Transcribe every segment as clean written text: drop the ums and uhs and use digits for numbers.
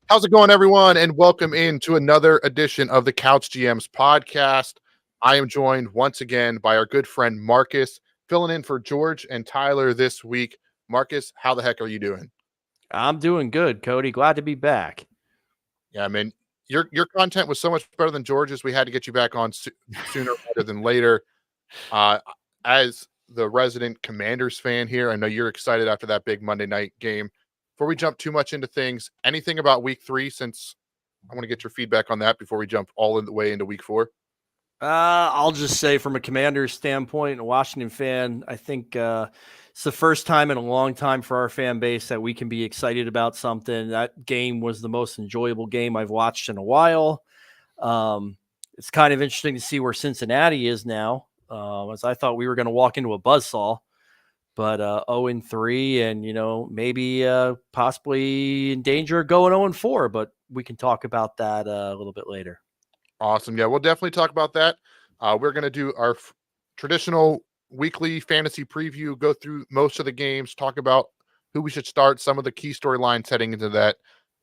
How's it going, everyone? And welcome into another edition of the Couch GMs podcast. I am joined once again by our good friend Marcus, filling in for George and Tyler this week. Marcus, how the heck are you doing? I'm doing good, Cody. Glad to be back. Yeah, I mean, your content was so much better than George's. We had to get you back on sooner rather than later. As the resident Commanders fan here, I know you're excited after that big Monday night game. Before we jump too much into things, anything about week 3, since I want to get your feedback on that before we jump all the way into week 4. I'll just say from a Commander's standpoint, a Washington fan, I think it's the first time in a long time for our fan base that we can be excited about something. That game was the most enjoyable game I've watched in a while. It's kind of interesting to see where Cincinnati is now, as I thought we were going to walk into a buzzsaw. But 0-3 and, maybe possibly in danger of going 0-4, but we can talk about that a little bit later. Awesome. Yeah, we'll definitely talk about that. We're going to do our traditional weekly fantasy preview, go through most of the games, talk about who we should start, some of the key storylines heading into that.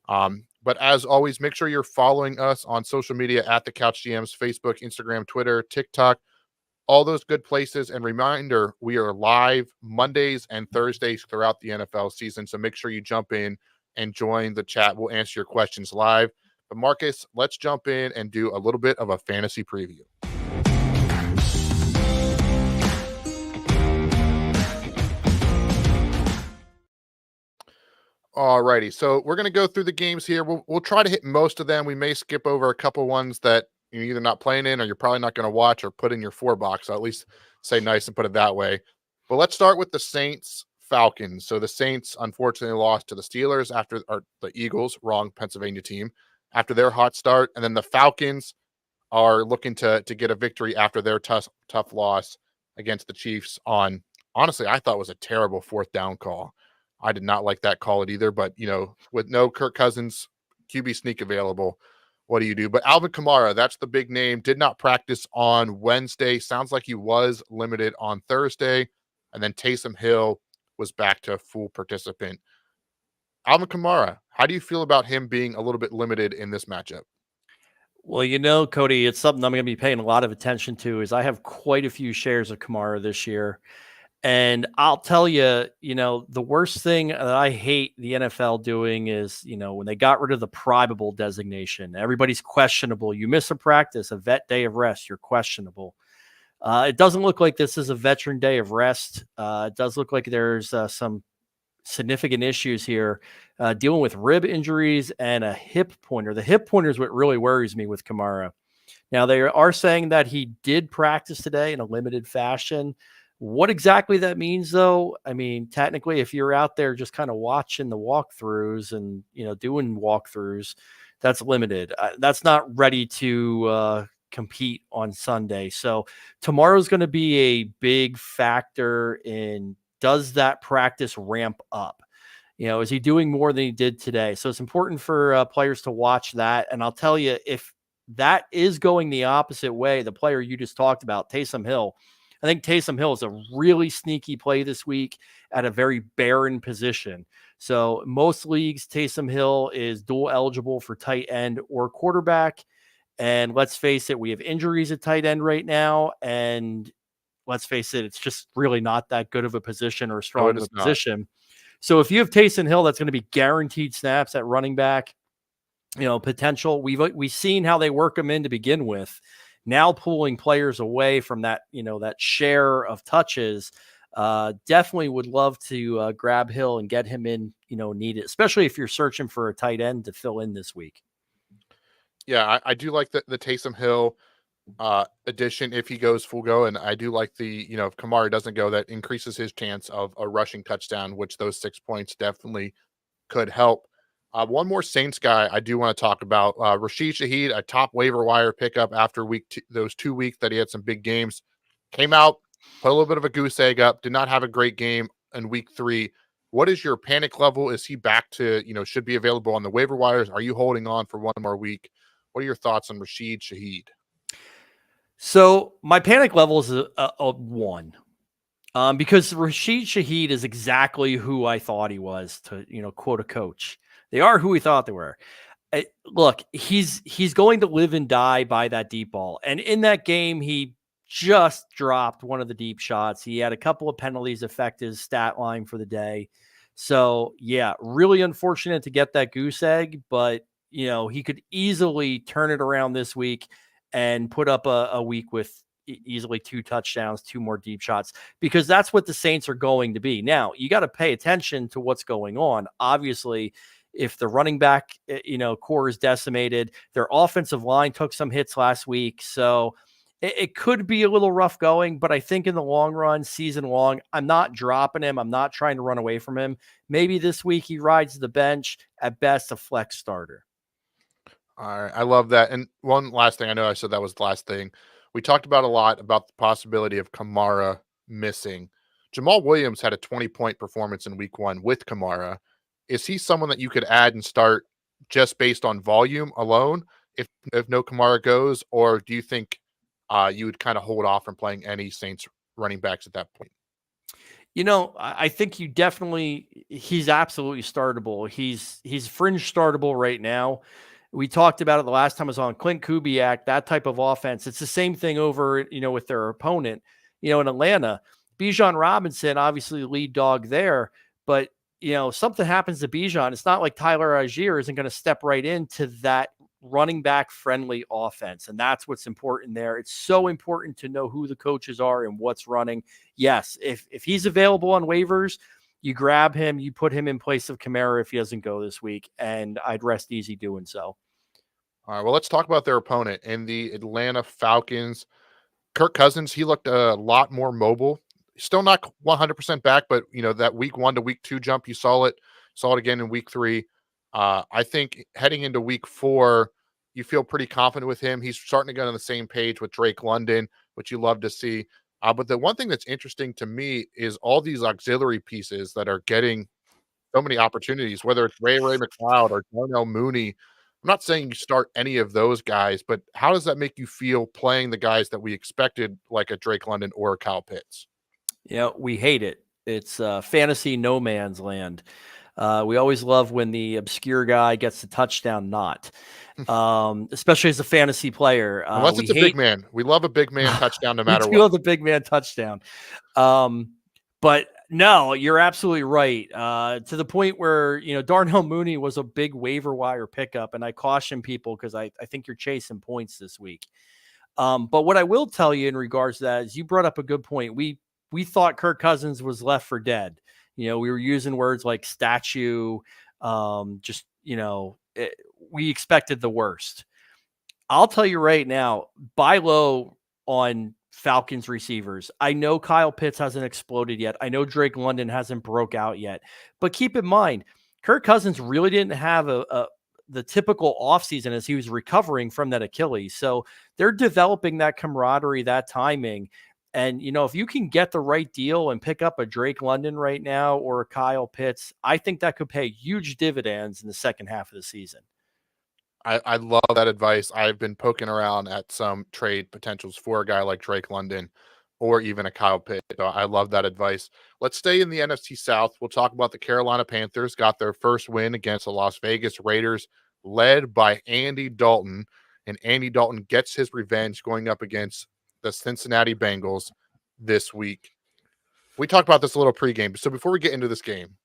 But as always, make sure you're following us on social media at the Couch GMs, Facebook, Instagram, Twitter, TikTok, all those good places. And reminder, we are live Mondays and Thursdays throughout the NFL season. So make sure you jump in and join the chat. We'll answer your questions live. But Marcus, let's jump in and do a little bit of a fantasy preview. All righty. So we're going to go through the games here. We'll try to hit most of them. We may skip over a couple ones that you're either not playing in or you're probably not going to watch or put in your 4 box. So at least say nice and put it that way. But let's start with the Saints Falcons. So the Saints unfortunately lost to the Steelers or the Eagles, wrong Pennsylvania team, after their hot start. And then the Falcons are looking to get a victory after their tough loss against the Chiefs on, honestly, I thought was a terrible 4th down call. I did not like that call it either, but with no Kirk Cousins QB sneak available, what do you do? But Alvin Kamara, that's the big name, did not practice on Wednesday. Sounds like he was limited on Thursday. And then Taysom Hill was back to full participant. Alvin Kamara, how do you feel about him being a little bit limited in this matchup? Well, Cody, it's something I'm going to be paying a lot of attention to. Is I have quite a few shares of Kamara this year. And I'll tell you, the worst thing that I hate the NFL doing is, when they got rid of the probable designation, everybody's questionable. You miss a practice, a vet day of rest, you're questionable. It doesn't look like this is a veteran day of rest. It does look like there's some significant issues here, dealing with rib injuries and a hip pointer. The hip pointer is what really worries me with Kamara. Now, they are saying that he did practice today in a limited fashion. What exactly that means, though, I mean, technically, if you're out there just kind of watching the walkthroughs and, doing walkthroughs, that's limited. That's not ready to compete on Sunday. So tomorrow's going to be a big factor in, does that practice ramp up? Is he doing more than he did today? So it's important for players to watch that. And I'll tell you, if that is going the opposite way, the player you just talked about, Taysom Hill, I think Taysom Hill is a really sneaky play this week at a very barren position. So most leagues, Taysom Hill is dual eligible for tight end or quarterback. And let's face it, we have injuries at tight end right now. And let's face it, it's just really not that good of a position or strong of a position. So if you have Taysom Hill, that's going to be guaranteed snaps at running back, potential. We've seen how they work them in to begin with. Now pulling players away from that, that share of touches, definitely would love to grab Hill and get him in, needed, especially if you're searching for a tight end to fill in this week. Yeah, I do like the Taysom Hill addition if he goes full go. And I do like if Kamara doesn't go, that increases his chance of a rushing touchdown, which those 6 points definitely could help. One more Saints guy I do want to talk about, Rashid Shaheed, a top waiver wire pickup after those 2 weeks that he had some big games, came out, put a little bit of a goose egg up, did not have a great game in week 3. What is your panic level? Is he back to, should be available on the waiver wires? Are you holding on for one more week? What are your thoughts on Rashid Shaheed? So my panic level is a 1. Because Rashid Shaheed is exactly who I thought he was, to, quote a coach. They are who we thought they were. Look, he's going to live and die by that deep ball. And in that game, he just dropped one of the deep shots. He had a couple of penalties affect his stat line for the day. So yeah, really unfortunate to get that goose egg, but he could easily turn it around this week and put up a week with easily 2 touchdowns, 2 more deep shots, because that's what the Saints are going to be. Now, you got to pay attention to what's going on. Obviously, if the running back, core is decimated, their offensive line took some hits last week. So it could be a little rough going, but I think in the long run, season long, I'm not dropping him. I'm not trying to run away from him. Maybe this week he rides the bench, at best a flex starter. All right. I love that. And one last thing, I know I said that was the last thing. We talked about a lot about the possibility of Kamara missing. Jamal Williams had a 20-point performance in week 1 with Kamara. Is he someone that you could add and start just based on volume alone if no Kamara goes, or do you think you would kind of hold off from playing any Saints running backs at that point? I think he's absolutely startable. He's fringe startable right now. We talked about it the last time I was on Clint Kubiak, that type of offense. It's the same thing over, with their opponent, in Atlanta. Bijan Robinson, obviously the lead dog there, but something happens to Bijan. It's not like Tyler Algier isn't going to step right into that running back friendly offense. And that's what's important there. It's so important to know who the coaches are and what's running. Yes. If he's available on waivers, you grab him, you put him in place of Kamara if he doesn't go this week, and I'd rest easy doing so. All right, well, let's talk about their opponent in the Atlanta Falcons. Kirk Cousins, he looked a lot more mobile. Still not 100% back, but that week 1 to week 2 jump, you saw it again in week 3. I think heading into week 4, you feel pretty confident with him. He's starting to get on the same page with Drake London, which you love to see. But the one thing that's interesting to me is all these auxiliary pieces that are getting so many opportunities, whether it's Ray McLeod or Darnell Mooney. I'm not saying you start any of those guys, but how does that make you feel playing the guys that we expected, like a Drake London or a Kyle Pitts? We hate it. It's fantasy no man's land. We always love when the obscure guy gets the touchdown knot, especially as a fantasy player. Unless it's a big man. We love a big man touchdown no matter what. We love the big man touchdown. But no, you're absolutely right. To the point where, Darnell Mooney was a big waiver wire pickup, and I caution people because I think you're chasing points this week. But what I will tell you in regards to that is you brought up a good point. We thought Kirk Cousins was left for dead. We were using words like statue. We expected the worst. I'll tell you right now, buy low on Falcons receivers. I know Kyle Pitts hasn't exploded yet. I know Drake London hasn't broke out yet. But keep in mind, Kirk Cousins really didn't have the typical offseason as he was recovering from that Achilles. So they're developing that camaraderie, that timing. And, if you can get the right deal and pick up a Drake London right now or a Kyle Pitts, I think that could pay huge dividends in the second half of the season. I love that advice. I've been poking around at some trade potentials for a guy like Drake London or even a Kyle Pitts. So I love that advice. Let's stay in the NFC South. We'll talk about the Carolina Panthers. Got their first win against the Las Vegas Raiders, led by Andy Dalton. And Andy Dalton gets his revenge going up against the Cincinnati Bengals this week. We talked about this a little pregame. So before we get into this game,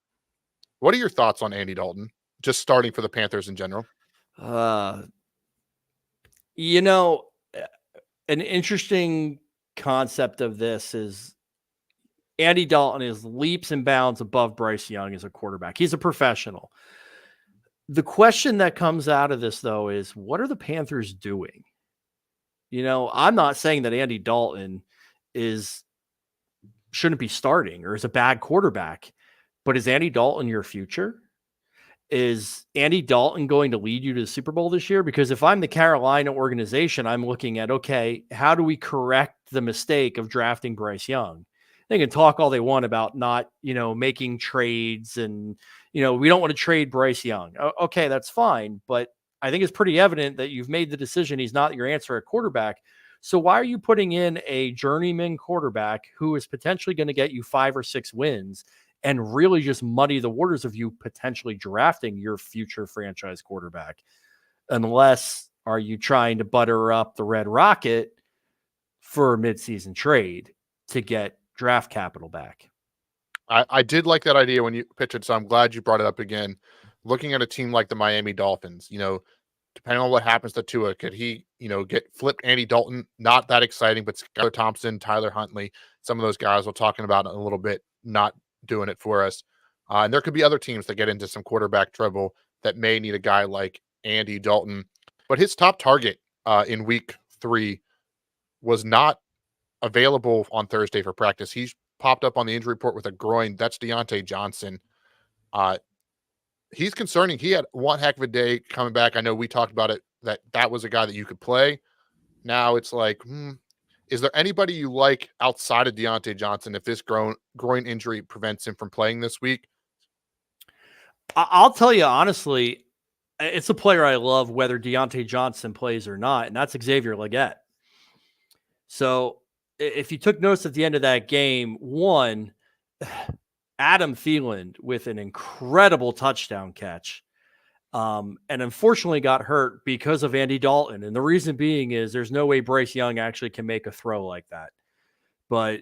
what are your thoughts on Andy Dalton, just starting for the Panthers in general? An interesting concept of this is Andy Dalton is leaps and bounds above Bryce Young as a quarterback. He's a professional. The question that comes out of this, though, is what are the Panthers doing? I'm not saying that Andy Dalton shouldn't be starting or is a bad quarterback, but is Andy Dalton your future? Is Andy Dalton going to lead you to the Super Bowl this year? Because if I'm the Carolina organization, I'm looking at, okay, how do we correct the mistake of drafting Bryce Young? They can talk all they want about not, making trades and, we don't want to trade Bryce Young. Okay, that's fine. But I think it's pretty evident that you've made the decision he's not your answer at quarterback. So why are you putting in a journeyman quarterback who is potentially going to get you 5 or 6 wins and really just muddy the waters of you potentially drafting your future franchise quarterback? unless are you trying to butter up the Red Rocket for a midseason trade to get draft capital back. I did like that idea when you pitched it, so I'm glad you brought it up again. Looking at a team like the Miami Dolphins, depending on what happens to Tua, could he, get flipped Andy Dalton? Not that exciting, but Skylar Thompson, Tyler Huntley, some of those guys we're talking about in a little bit, not doing it for us. And there could be other teams that get into some quarterback trouble that may need a guy like Andy Dalton. But his top target in week 3 was not available on Thursday for practice. He's popped up on the injury report with a groin. That's Deontay Johnson. He's concerning. He had one heck of a day coming back. I know we talked about it, that was a guy that you could play. Now it's like, is there anybody you like outside of Deontay Johnson if this groin injury prevents him from playing this week? I'll tell you honestly, it's a player I love whether Deontay Johnson plays or not, and that's Xavier Legette. So if you took notes at the end of that game, one, Adam Thielen with an incredible touchdown catch, and unfortunately got hurt because of Andy Dalton. And the reason being is there's no way Bryce Young actually can make a throw like that. But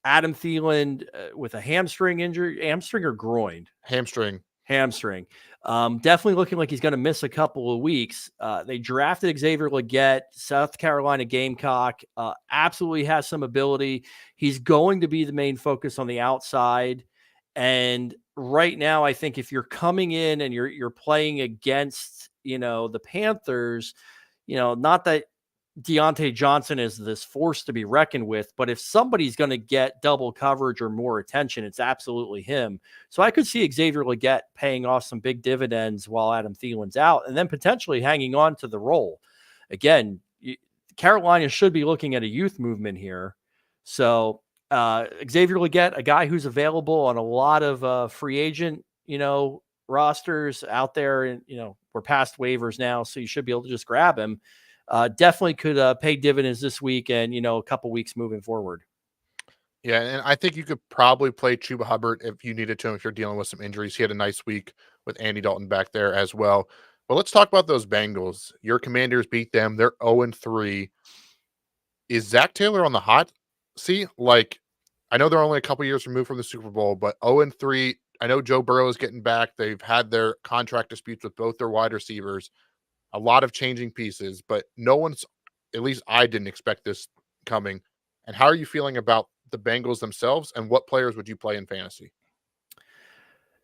Adam Thielen with a hamstring injury, hamstring or groin? Hamstring. Definitely looking like he's going to miss a couple of weeks. They drafted Xavier Legette, South Carolina Gamecock, absolutely has some ability. He's going to be the main focus on the outside. And right now, I think if you're coming in and you're playing against, the Panthers, not that Deontay Johnson is this force to be reckoned with, but if somebody's going to get double coverage or more attention, it's absolutely him. So I could see Xavier Legette paying off some big dividends while Adam Thielen's out and then potentially hanging on to the role. Again, Carolina should be looking at a youth movement here. So Xavier Legette, a guy who's available on a lot of free agent, rosters out there, and, we're past waivers now, so you should be able to just grab him. Definitely could pay dividends this week and, a couple weeks moving forward. Yeah, and I think you could probably play Chuba Hubbard if you needed to, if you're dealing with some injuries. He had a nice week with Andy Dalton back there as well. But let's talk about those Bengals. Your Commanders beat them. They're 0-3. Is Zach Taylor on the hot seat? I know they're only a couple years removed from the Super Bowl, but 0-3. I know Joe Burrow is getting back. They've had their contract disputes with both their wide receivers. A lot of changing pieces, but no one's, at least I didn't expect this coming. And how are you feeling about the Bengals themselves, and what players would you play in fantasy?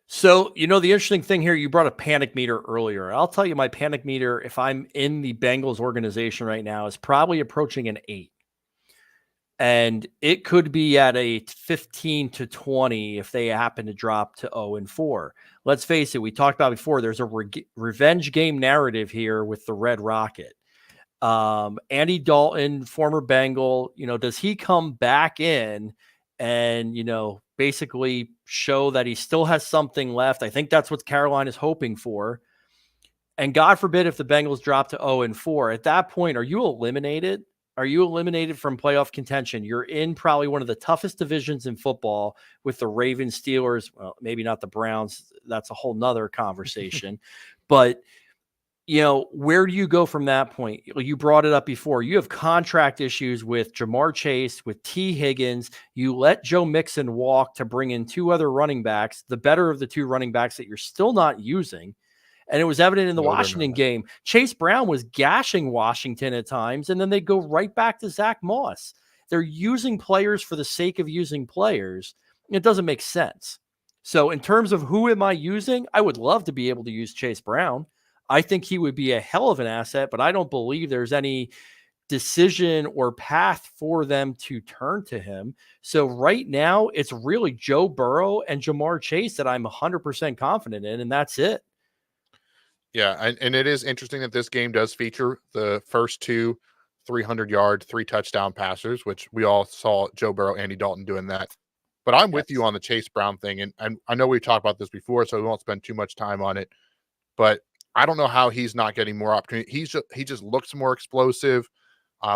So, the interesting thing here, you brought a panic meter earlier. I'll tell you my panic meter, if I'm in the Bengals organization right now, is probably approaching an 8. And it could be at a 15 to 20 if they happen to drop to 0-4. Let's face it, we talked about before, there's a revenge game narrative here with the Red Rocket. Andy Dalton, former Bengal, does he come back in and, basically show that he still has something left? I think that's what Carolina is hoping for. And God forbid if the Bengals drop to 0-4, at that point, are you eliminated? Are you eliminated from playoff contention? You're in probably one of the toughest divisions in football with the Ravens, Steelers. Well, maybe not the Browns. That's a whole nother conversation. But, where do you go from that point? You brought it up before. You have contract issues with Jamar Chase, with T. Higgins. You let Joe Mixon walk to bring in 2 other running backs, the better of the 2 running backs that you're still not using. And it was evident in the Washington game. Chase Brown was gashing Washington at times, and then they go right back to Zach Moss. They're using players for the sake of using players. It doesn't make sense. So in terms of who am I using, I would love to be able to use Chase Brown. I think he would be a hell of an asset, but I don't believe there's any decision or path for them to turn to him. So right now, it's really Joe Burrow and Jamar Chase that I'm 100% confident in, and that's it. Yeah, and it is interesting that this game does feature the first 2 300-yard, 3-touchdown passers, which we all saw Joe Burrow, Andy Dalton doing that. But I'm with you on the Chase Brown thing, and I know we've talked about this before, so we won't spend too much time on it. But I don't know how he's not getting more opportunity. He just looks more explosive.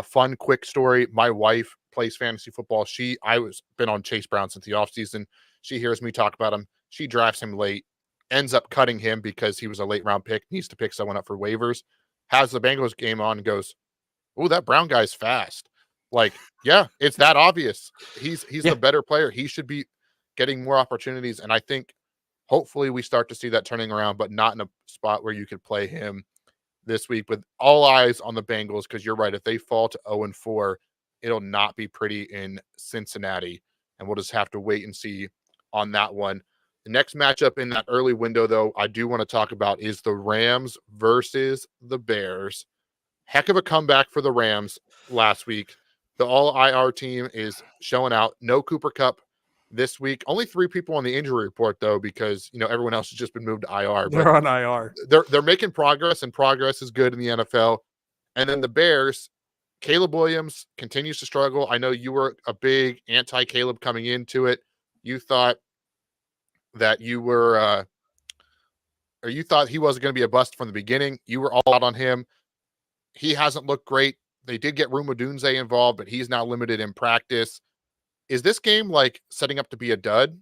Fun, quick story. My wife plays fantasy football. I was been on Chase Brown since the offseason. She hears me talk about him. She drafts him late. ends up cutting him because he was a late round pick, needs to pick someone up for waivers, has the Bengals game on and goes, "Oh, that Brown guy's fast." Like, yeah, it's that obvious. He's Yeah. the better player. He should be getting more opportunities. And I think hopefully we start to see that turning around, but not in a spot where you could play him this week with all eyes on the Bengals. Because you're right, if they fall to 0-4, it'll not be pretty in Cincinnati. And we'll just have to wait and see on that one. The next matchup in that early window, though, I do want to talk about is the Rams versus the Bears. Heck of a comeback for the Rams last week. The all IR team is showing out. No Cooper Cup this week. Only 3 people on the injury report, though, because everyone else has just been moved to IR. But They're on IR. they're making progress, and progress is good in the NFL. And then the Bears, Caleb Williams continues to struggle. I know you were a big anti-Caleb coming into it. You thought that you were, or you thought he wasn't going to be a bust from the beginning. You were all out on him. He hasn't looked great. They did get Ruma Dunze involved, but he's now limited in practice. Is this game like setting up to be a dud?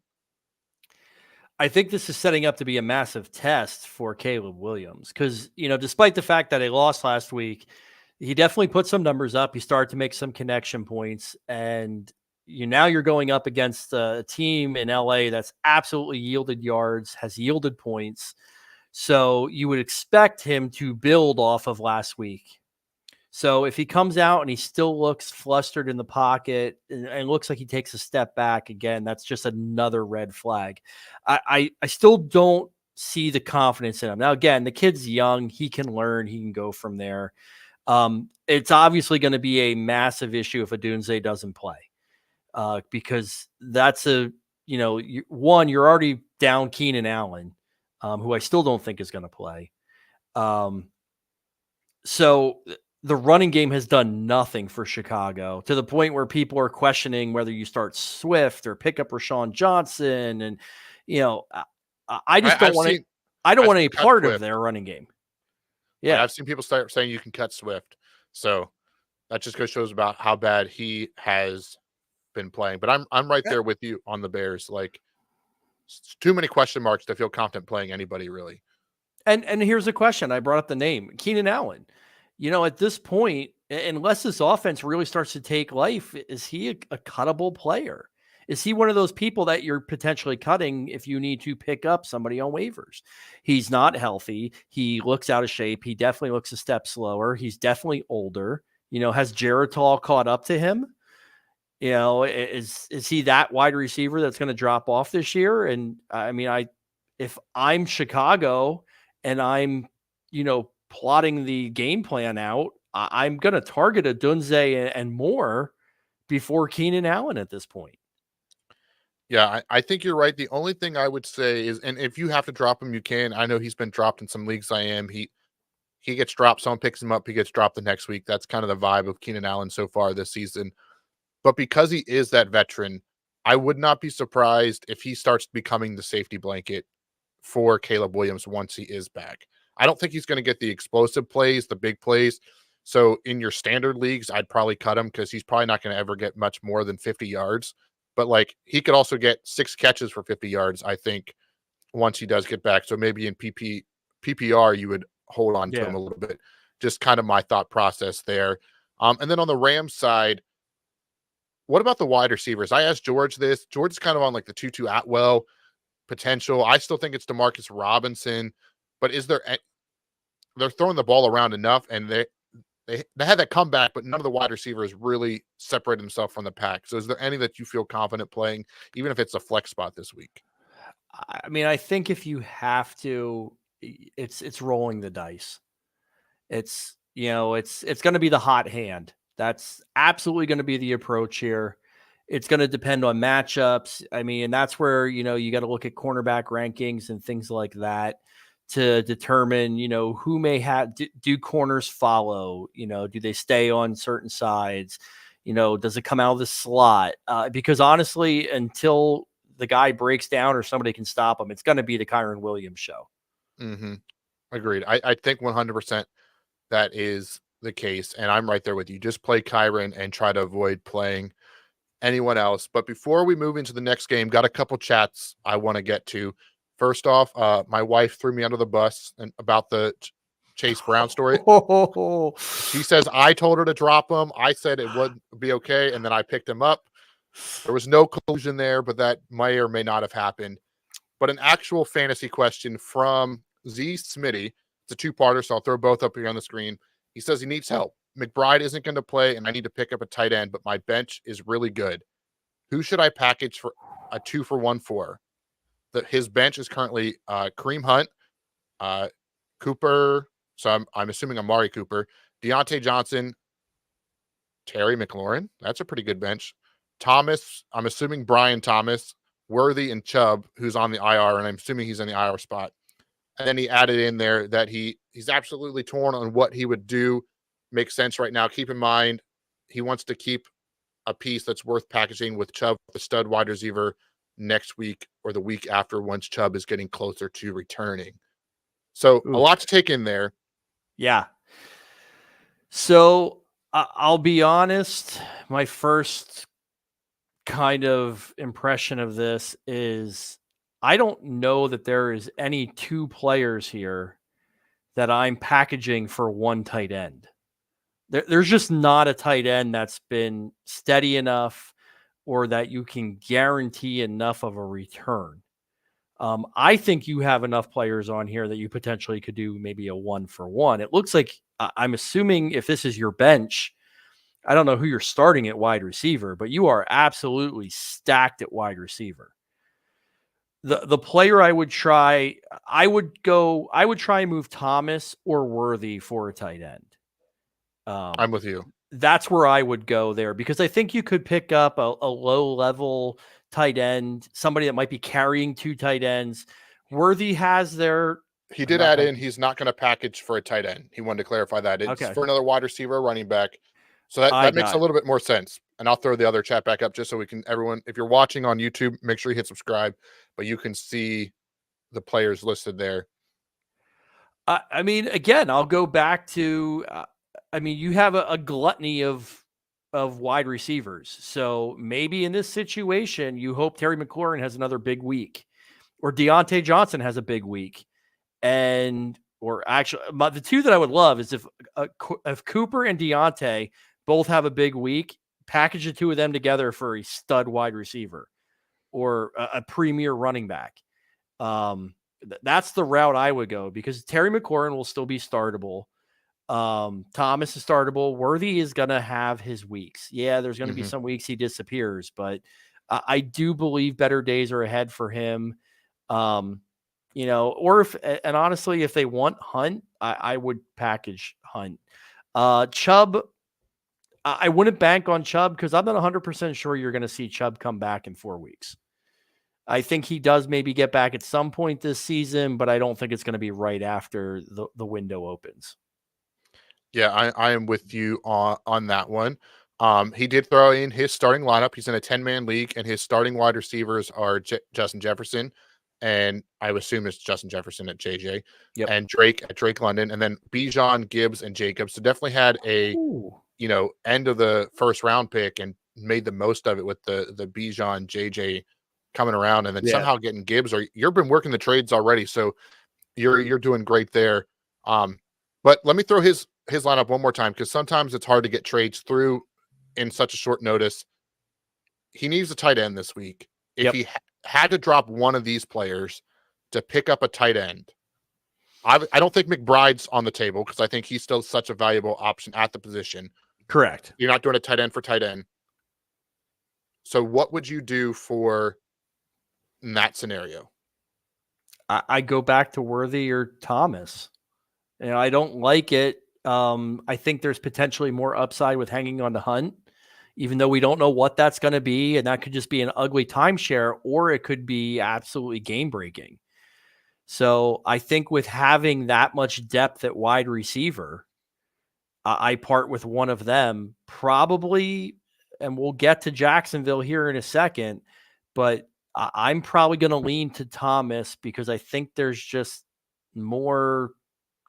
I think this is setting up to be a massive test for Caleb Williams because, despite the fact that he lost last week, he definitely put some numbers up. He started to make some connection points, and now you're going up against a team in LA that's absolutely yielded yards, has yielded points. So you would expect him to build off of last week. So if he comes out and he still looks flustered in the pocket and looks like he takes a step back again, that's just another red flag. I still don't see the confidence in him. Now, again, the kid's young. He can learn. He can go from there. It's obviously going to be a massive issue if Adunze doesn't play because that's you're already down Keenan Allen, who I still don't think is going to play. So the running game has done nothing for Chicago to the point where people are questioning whether you start Swift or pick up Rashawn Johnson. And, I just don't want to, I don't want any part of their running game. Yeah. I've seen people start saying you can cut Swift. So that just shows about how bad he has been playing. But I'm right there with you on the Bears. Like, it's too many question marks to feel confident playing anybody really. And here's a question. I brought up the name Keenan Allen. At this point, unless this offense really starts to take life, is he a cuttable player? Is he one of those people that you're potentially cutting if you need to pick up somebody on waivers? He's not healthy. He looks out of shape. He definitely looks a step slower. He's definitely older. Has Geritol caught up to him? Is he that wide receiver that's going to drop off this year? And if I'm Chicago and I'm, plotting the game plan out, I'm going to target Adunze and more before Keenan Allen at this point. Yeah, I think you're right. The only thing I would say is, and if you have to drop him, you can. I know he's been dropped in some leagues I am. He gets dropped, someone picks him up, he gets dropped the next week. That's kind of the vibe of Keenan Allen so far this season. But because he is that veteran, I would not be surprised if he starts becoming the safety blanket for Caleb Williams once he is back. I don't think he's going to get the explosive plays, the big plays. So in your standard leagues, I'd probably cut him because he's probably not going to ever get much more than 50 yards. But like he could also get 6 catches for 50 yards, I think, once he does get back. So maybe in PPR, you would hold on to him a little bit. Just kind of my thought process there. And then on the Rams side, what about the wide receivers? I asked George this. George is kind of on like the Tutu Atwell potential. I still think it's Demarcus Robinson, but they're throwing the ball around enough, and they had that comeback, but none of the wide receivers really separated themselves from the pack. So is there any that you feel confident playing, even if it's a flex spot this week? I think if you have to, it's rolling the dice. It's going to be the hot hand. That's absolutely going to be the approach here. It's going to depend on matchups. And that's where, you got to look at cornerback rankings and things like that to determine, who may have, do corners follow, do they stay on certain sides? Does it come out of the slot? Because honestly, until the guy breaks down or somebody can stop him, it's going to be the Kyren Williams show. Mm-hmm. Agreed. I think 100% that is the case. And I'm right there with you. Just play Kyren and try to avoid playing anyone else. But before we move into the next game, got a couple chats I want to get to. First off, my wife threw me under the bus and about the Chase Brown story. She says I told her to drop him. I said it would be okay, and then I picked him up. There was no collusion there, but that may or may not have happened. But an actual fantasy question from Z Smitty. It's a two-parter, so I'll throw both up here on the screen. He says he needs help. McBride isn't going to play, and I need to pick up a tight end, but my bench is really good. Who should I package for a 2-for-1 for? His bench is currently Kareem Hunt, Cooper. So I'm assuming Amari Cooper, Deontay Johnson, Terry McLaurin. That's a pretty good bench. Thomas, I'm assuming Brian Thomas, Worthy, and Chubb, who's on the IR, and I'm assuming he's in the IR spot. And then he added in there that he's absolutely torn on what he would do. Makes sense right now. Keep in mind, he wants to keep a piece that's worth packaging with Chubb, the stud wide receiver, next week or the week after once Chubb is getting closer to returning. So a lot to take in there. Yeah. So I'll be honest. My first kind of impression of this is I don't know that there is any two players here that I'm packaging for one tight end. There's just not a tight end that's been steady enough or that you can guarantee enough of a return. I think you have enough players on here that you potentially could do maybe a 1-for-1. It looks like I'm assuming if this is your bench, I don't know who you're starting at wide receiver, but you are absolutely stacked at wide receiver. The player I would try and move Thomas or Worthy for a tight end. I'm with you. That's where I would go there because I think you could pick up a low level tight end, somebody that might be carrying two tight ends. Worthy has their. He did add in he's not going to package for a tight end. He wanted to clarify that. It's for another wide receiver, running back. So that makes a little bit more sense. And I'll throw the other chat back up just so we can, everyone, if you're watching on YouTube, make sure you hit subscribe, but you can see the players listed there. I mean, again, I'll go back to, you have a gluttony of wide receivers. So maybe in this situation, you hope Terry McLaurin has another big week or Deontay Johnson has a big week. Or actually, the two that I would love is if Cooper and Deontay both have a big week, package the two of them together for a stud wide receiver or a premier running back. That's the route I would go because Terry McLaurin will still be startable. Thomas is startable. Worthy is going to have his weeks. Yeah, there's going to be some weeks he disappears, but I do believe better days are ahead for him. Or honestly, if they want Hunt, I would package Hunt. Chubb, I wouldn't bank on Chubb because I'm not 100% sure you're going to see Chubb come back in 4 weeks. I think he does maybe get back at some point this season, but I don't think it's going to be right after the window opens. Yeah, I am with you on that one. He did throw in his starting lineup. He's in a 10-man league, and his starting wide receivers are Justin Jefferson, and I would assume it's Justin Jefferson at JJ, and Drake at Drake London, and then Bijan, Gibbs, and Jacobs. So definitely had a end of the first round pick and made the most of it with the Bijan JJ coming around, and then somehow getting Gibbs. Or you've been working the trades already, so you're doing great there. But let me throw his lineup one more time because sometimes it's hard to get trades through in such a short notice. He needs a tight end this week. If he had to drop one of these players to pick up a tight end, I don't think McBride's on the table because I think he's still such a valuable option at the position. Correct. You're not doing a tight end for tight end. So what would you do in that scenario? I go back to Worthy or Thomas. I don't like it. I think there's potentially more upside with hanging on to Hunt, even though we don't know what that's going to be. And that could just be an ugly timeshare, or it could be absolutely game breaking. So I think with having that much depth at wide receiver, I part with one of them probably, and we'll get to Jacksonville here in a second, but I'm probably going to lean to Thomas because I think there's just more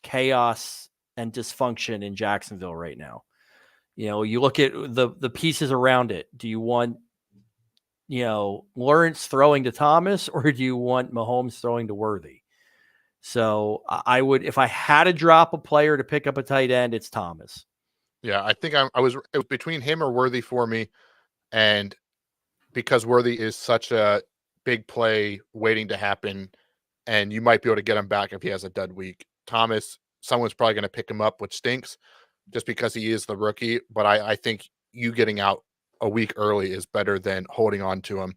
chaos and dysfunction in Jacksonville right now. You look at the pieces around it. Do you want Lawrence throwing to Thomas, or do you want Mahomes throwing to Worthy? So I would, if I had to drop a player to pick up a tight end, it's Thomas. Yeah, I think it was between him or Worthy for me. And because Worthy is such a big play waiting to happen, and you might be able to get him back if he has a dud week. Thomas, someone's probably going to pick him up, which stinks just because he is the rookie. But I think you getting out a week early is better than holding on to him.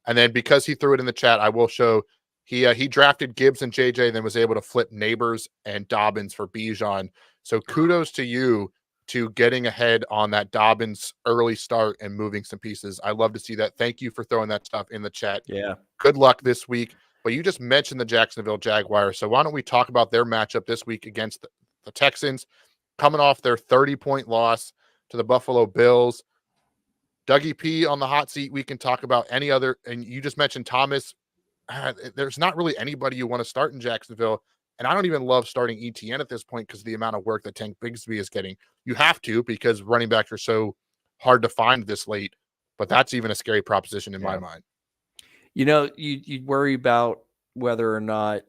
And then because he threw it in the chat, I will show he drafted Gibbs and JJ, then was able to flip Neighbors and Dobbins for Bijan. So kudos to you to getting ahead on that Dobbins early start and moving some pieces. I love to see that. Thank you for throwing that stuff in the chat. Yeah. Good luck this week. But you just mentioned the Jacksonville Jaguars. So why don't we talk about their matchup this week against the Texans, coming off their 30-point loss to the Buffalo Bills. Dougie P on the hot seat. We can talk about any other, and you just mentioned Thomas. There's not really anybody you want to start in Jacksonville. And I don't even love starting ETN at this point because of the amount of work that Tank Bigsby is getting. You have to, because running backs are so hard to find this late. But that's even a scary proposition in my mind. You worry about whether or not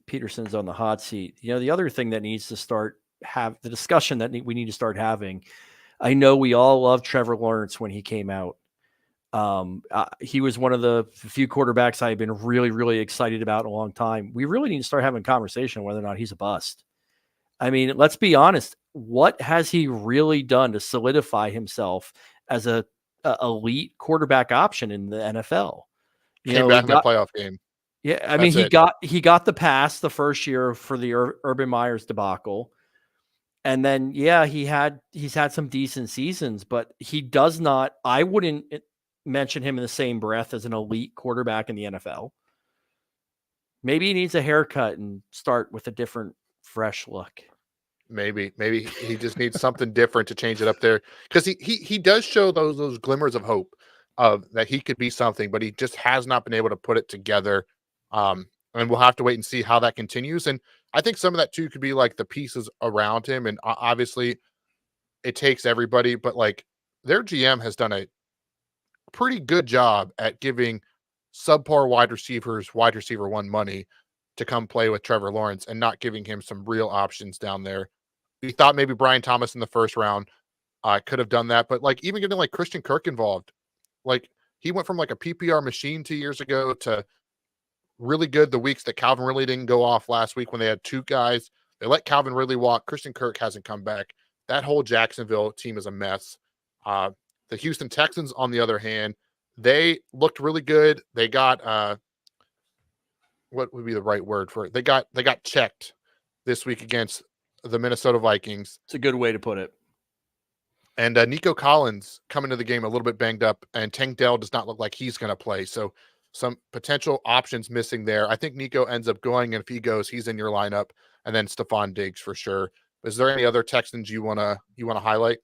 Peterson's on the hot seat. The other thing that needs to have the discussion that we need to start having. I know we all loved Trevor Lawrence when he came out. He was one of the few quarterbacks I've been really, really excited about in a long time. We really need to start having a conversation whether or not he's a bust. I mean, let's be honest. What has he really done to solidify himself as a elite quarterback option in the NFL? Came back in the playoff game. Yeah, I mean, he got the pass the first year for the Urban Meyers debacle. And then, he's had some decent seasons, but he does not, I wouldn't mention him in the same breath as an elite quarterback in the NFL. Maybe he needs a haircut and start with a different, fresh look. Maybe he just needs something different to change it up there, because he does show those glimmers of hope of that he could be something, but he just has not been able to put it together. And we'll have to wait and see how that continues. And I think some of that too could be like the pieces around him. And obviously it takes everybody, but like their GM has done a pretty good job at giving subpar wide receiver one money to come play with Trevor Lawrence and not giving him some real options down there. We thought maybe Brian Thomas in the first round could have done that, but like even getting like Christian Kirk involved, like he went from like a PPR machine 2 years ago to really good the weeks that Calvin Ridley didn't go off last week when they had two guys. They let Calvin Ridley walk. Christian Kirk hasn't come back. That whole Jacksonville team is a mess. The Houston Texans, on the other hand, they looked really good. They got what would be the right word for it? They got checked this week against the Minnesota Vikings. It's a good way to put it. And Nico Collins coming to the game a little bit banged up, and Tank Dell does not look like he's going to play. So some potential options missing there. I think Nico ends up going, and if he goes, he's in your lineup, and then Stephon Diggs for sure. Is there any other Texans you wanna highlight?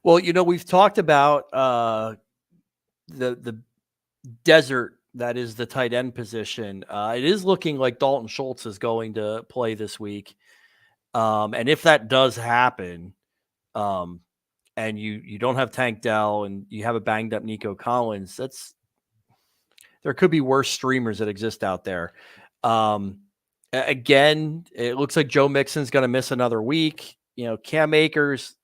Well, we've talked about the desert that is the tight end position. It is looking like Dalton Schultz is going to play this week, and if that does happen, and you don't have Tank Dell and you have a banged up Nico Collins, there could be worse streamers that exist out there. Again, it looks like Joe Mixon's going to miss another week. Cam Akers,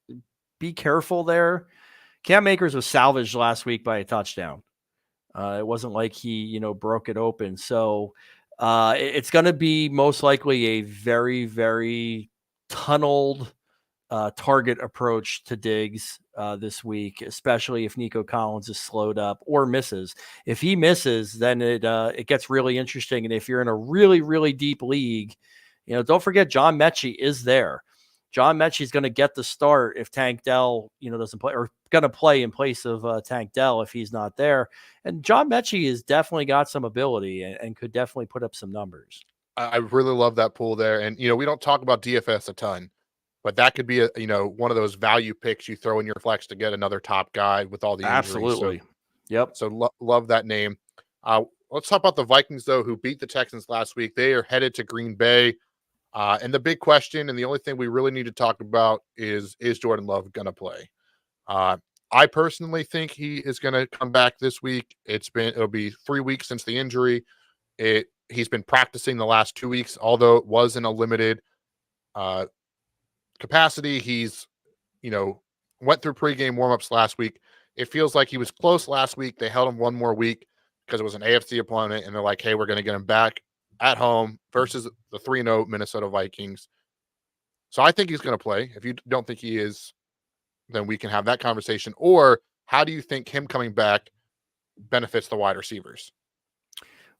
be careful there. Cam Akers was salvaged last week by a touchdown. It wasn't like he, broke it open. So it's going to be most likely a very, very tunneled target approach to Diggs this week, especially if Nico Collins is slowed up or misses. If he misses, then it gets really interesting. And if you're in a really, really deep league, don't forget John Mechie is there. John Mechie is going to get the start if Tank Dell, doesn't play, or going to play in place of Tank Dell if he's not there. And John Mechie has definitely got some ability and could definitely put up some numbers. I really love that pool there. And, we don't talk about DFS a ton, but that could be one of those value picks you throw in your flex to get another top guy with all the injuries. Absolutely. So, yep. So love that name. Let's talk about the Vikings though, who beat the Texans last week. They are headed to Green Bay. And the big question, and the only thing we really need to talk about is Jordan Love going to play? I personally think he is going to come back this week. It'll be 3 weeks since the injury. He's been practicing the last 2 weeks, although it was in a limited uh, capacity. He's, you know, went through pregame warmups last week. It feels like he was close last week. They held him one more week because it was an AFC opponent, and they're like, hey, we're going to get him back at home versus the 3-0 Minnesota Vikings. So I think he's going to play. If you don't think he is, then we can have that conversation. Or how do you think him coming back benefits the wide receivers?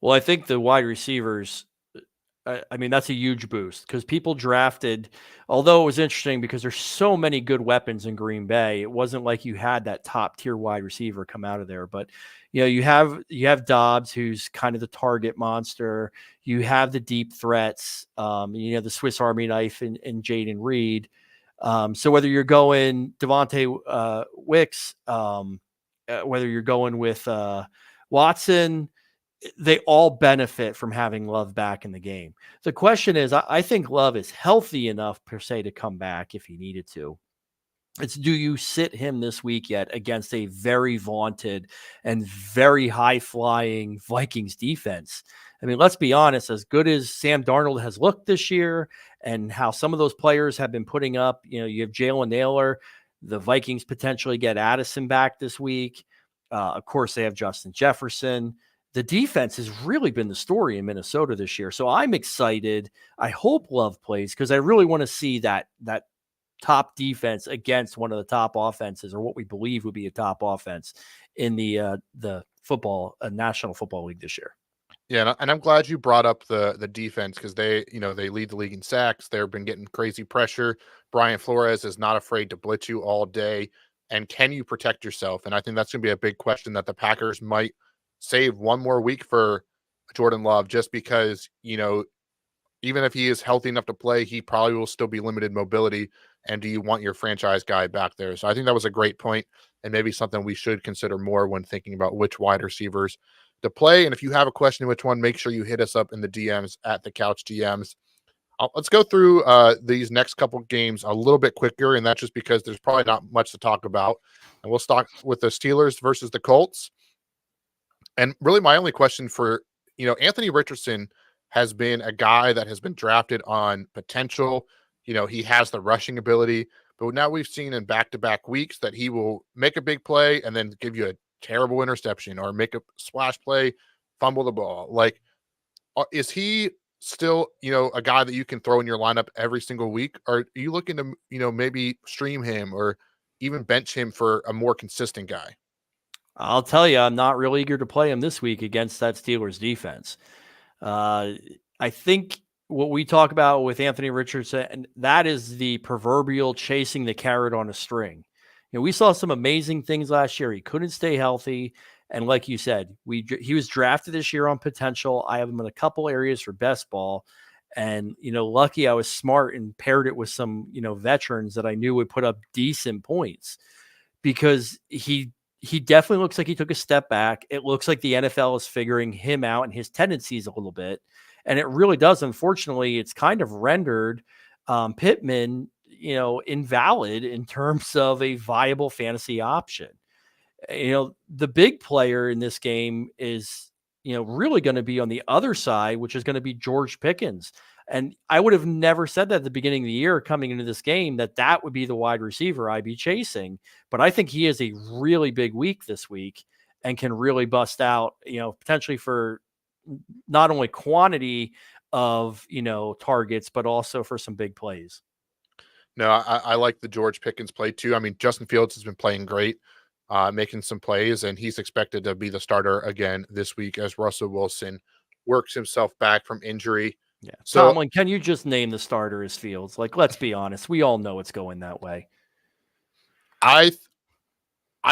Well, I think the wide receivers, I mean, that's a huge boost because people drafted, although it was interesting because there's so many good weapons in Green Bay. It wasn't like you had that top tier wide receiver come out of there, but you have Dobbs, who's kind of the target monster. You have the deep threats, the Swiss Army knife in Jaden Reed. So whether you're going Devontae Wicks, whether you're going with Watson, they all benefit from having Love back in the game. The question is, I think Love is healthy enough per se to come back if he needed to. It's, do you sit him this week yet against a very vaunted and very high flying Vikings defense? I mean, let's be honest, as good as Sam Darnold has looked this year and how some of those players have been putting up, you have Jalen Naylor, the Vikings potentially get Addison back this week. Of course, they have Justin Jefferson. The defense has really been the story in Minnesota this year. So I'm excited. I hope Love plays because I really want to see that top defense against one of the top offenses, or what we believe would be a top offense in the National Football League this year. Yeah, and I'm glad you brought up the defense because they lead the league in sacks. They've been getting crazy pressure. Brian Flores is not afraid to blitz you all day. And can you protect yourself? And I think that's going to be a big question that the Packers might save one more week for Jordan Love, just because, even if he is healthy enough to play, he probably will still be limited mobility. And do you want your franchise guy back there? So I think that was a great point, and maybe something we should consider more when thinking about which wide receivers to play. And if you have a question which one, make sure you hit us up in the DMs at the Couch GMs. Let's go through these next couple games a little bit quicker, and that's just because there's probably not much to talk about. And we'll start with the Steelers versus the Colts. And really my only question for, Anthony Richardson has been a guy that has been drafted on potential. He has the rushing ability, but now we've seen in back-to-back weeks that he will make a big play and then give you a terrible interception or make a splash play, fumble the ball. Like, is he still, a guy that you can throw in your lineup every single week? Or are you looking to, maybe stream him or even bench him for a more consistent guy? I'll tell you, I'm not real eager to play him this week against that Steelers defense. I think what we talk about with Anthony Richardson, and that is the proverbial chasing the carrot on a string. We saw some amazing things last year. He couldn't stay healthy. And like you said, he was drafted this year on potential. I have him in a couple areas for best ball. And, lucky I was smart and paired it with some, veterans that I knew would put up decent points, because he definitely looks like he took a step back. It looks like the NFL is figuring him out and his tendencies a little bit. And it really does. Unfortunately, it's kind of rendered Pittman, invalid in terms of a viable fantasy option. The big player in this game is, really going to be on the other side, which is going to be George Pickens. And I would have never said that at the beginning of the year coming into this game, that would be the wide receiver I'd be chasing. But I think he has a really big week this week and can really bust out, potentially for not only quantity of, targets, but also for some big plays. No, I like the George Pickens play too. I mean, Justin Fields has been playing great, making some plays, and he's expected to be the starter again this week as Russell Wilson works himself back from injury. Yeah. So, Tomlin, can you just name the starter as Fields? Like, let's be honest. We all know it's going that way. I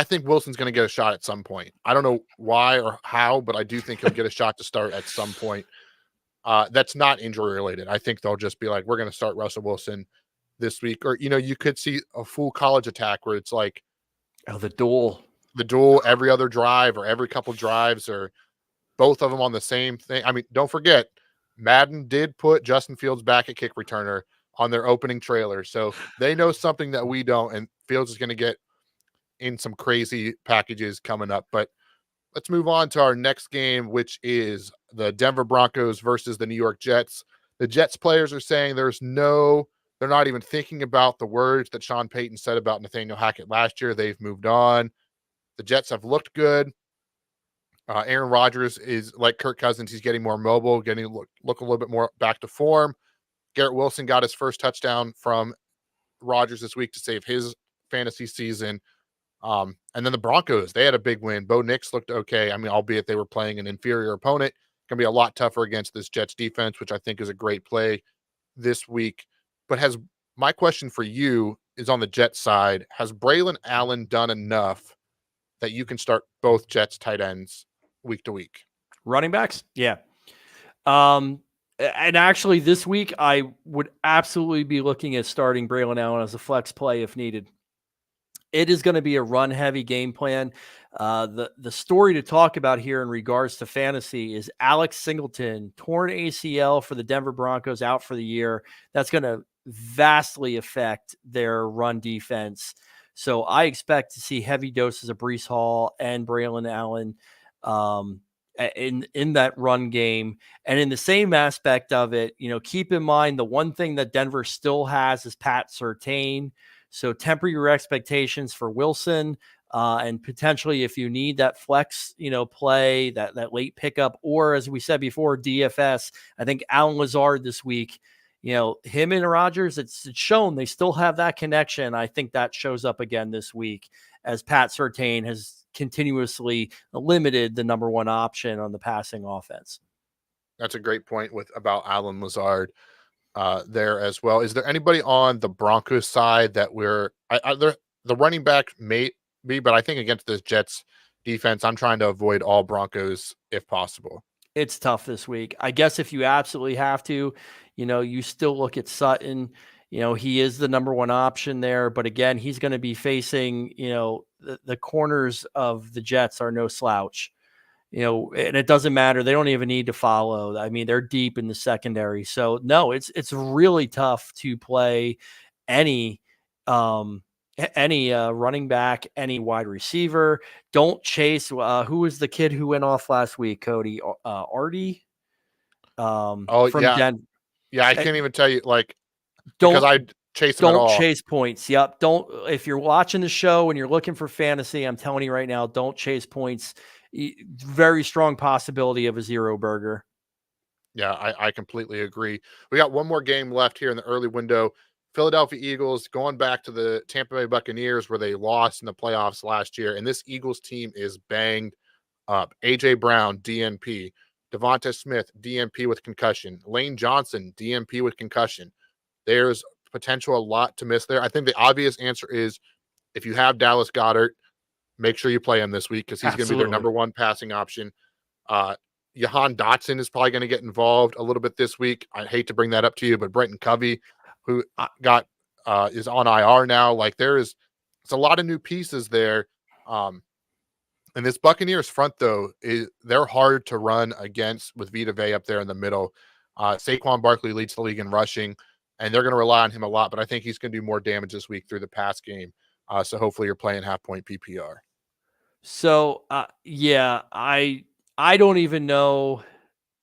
think Wilson's going to get a shot at some point. I don't know why or how, but I do think he'll get a shot to start at some point. That's not injury related. I think they'll just be like, we're going to start Russell Wilson this week. Or, you could see a full college attack where it's like, the duel every other drive or every couple drives, or both of them on the same thing. I mean, don't forget, Madden did put Justin Fields back at kick returner on their opening trailer. So they know something that we don't, and Fields is going to get in some crazy packages coming up. But let's move on to our next game, which is the Denver Broncos versus the New York Jets. The Jets players are saying they're not even thinking about the words that Sean Payton said about Nathaniel Hackett last year. They've moved on. The Jets have looked good. Aaron Rodgers is like Kirk Cousins. He's getting more mobile, getting look a little bit more back to form. Garrett Wilson got his first touchdown from Rodgers this week to save his fantasy season. And then the Broncos, they had a big win. Bo Nix looked okay. I mean, albeit they were playing an inferior opponent, going to be a lot tougher against this Jets defense, which I think is a great play this week. But my question for you is on the Jets side, has Braylon Allen done enough that you can start both Jets tight ends week to week? Running backs? Yeah. And actually this week I would absolutely be looking at starting Braylon Allen as a flex play if needed. It is going to be a run heavy game plan. The story to talk about here in regards to fantasy is Alex Singleton, torn ACL for the Denver Broncos, out for the year. That's going to vastly affect their run defense. So I expect to see heavy doses of Breece Hall and Braylon Allen in that run game. And in the same aspect of it, keep in mind the one thing that Denver still has is Pat Surtain. So temper your expectations for Wilson, and potentially if you need that flex, play, that late pickup, or as we said before, DFS, I think Alan Lazard this week, him and Rodgers, it's shown they still have that connection. I think that shows up again this week as Pat Surtain has continuously limited the number one option on the passing offense. That's a great point about Alan Lazard there as well. Is there anybody on the Broncos side that the running back may be, but I think against this Jets defense, I'm trying to avoid all Broncos if possible. It's tough this week. I guess if you absolutely have to, you still look at Sutton. He is the number one option there, but again, he's going to be facing, the corners of the Jets are no slouch. And it doesn't matter. They don't even need to follow. I mean, they're deep in the secondary. So no, it's really tough to play any running back, any wide receiver. Don't chase. Who was the kid who went off last week, Cody? Artie? From Denver. Yeah, I can't even tell you, because I chase them at all. Don't chase points. Yep. If you're watching the show and you're looking for fantasy, I'm telling you right now, don't chase points. Very strong possibility of a zero burger. Yeah, I completely agree. We got one more game left here in the early window. Philadelphia Eagles going back to the Tampa Bay Buccaneers where they lost in the playoffs last year. And this Eagles team is banged up. A.J. Brown, DNP. Devonta Smith, DNP with concussion. Lane Johnson, DNP with concussion. There's potential a lot to miss there. I think the obvious answer is if you have Dallas Goedert, make sure you play him this week because he's going to be their number one passing option. Jahan Dotson is probably going to get involved a little bit this week. I hate to bring that up to you, but Brenton Covey, who is on IR now, it's a lot of new pieces there. And this Buccaneers front, though, they're hard to run against with Vita Vea up there in the middle. Saquon Barkley leads the league in rushing, and they're going to rely on him a lot, but I think he's going to do more damage this week through the pass game. So hopefully you're playing half-point PPR. So, I don't even know.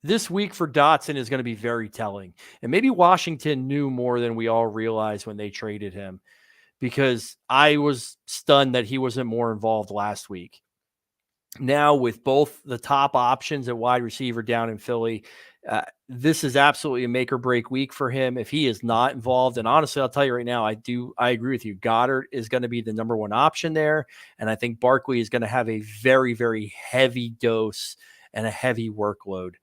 This week for Dotson is going to be very telling. And maybe Washington knew more than we all realized when they traded him, because I was stunned that he wasn't more involved last week. Now, with both the top options at wide receiver down in Philly, this is absolutely a make or break week for him. If he is not involved, and honestly, I'll tell you right now, I agree with you. Goddard is going to be the number one option there. And I think Barkley is going to have a very, very heavy dose and a heavy workload.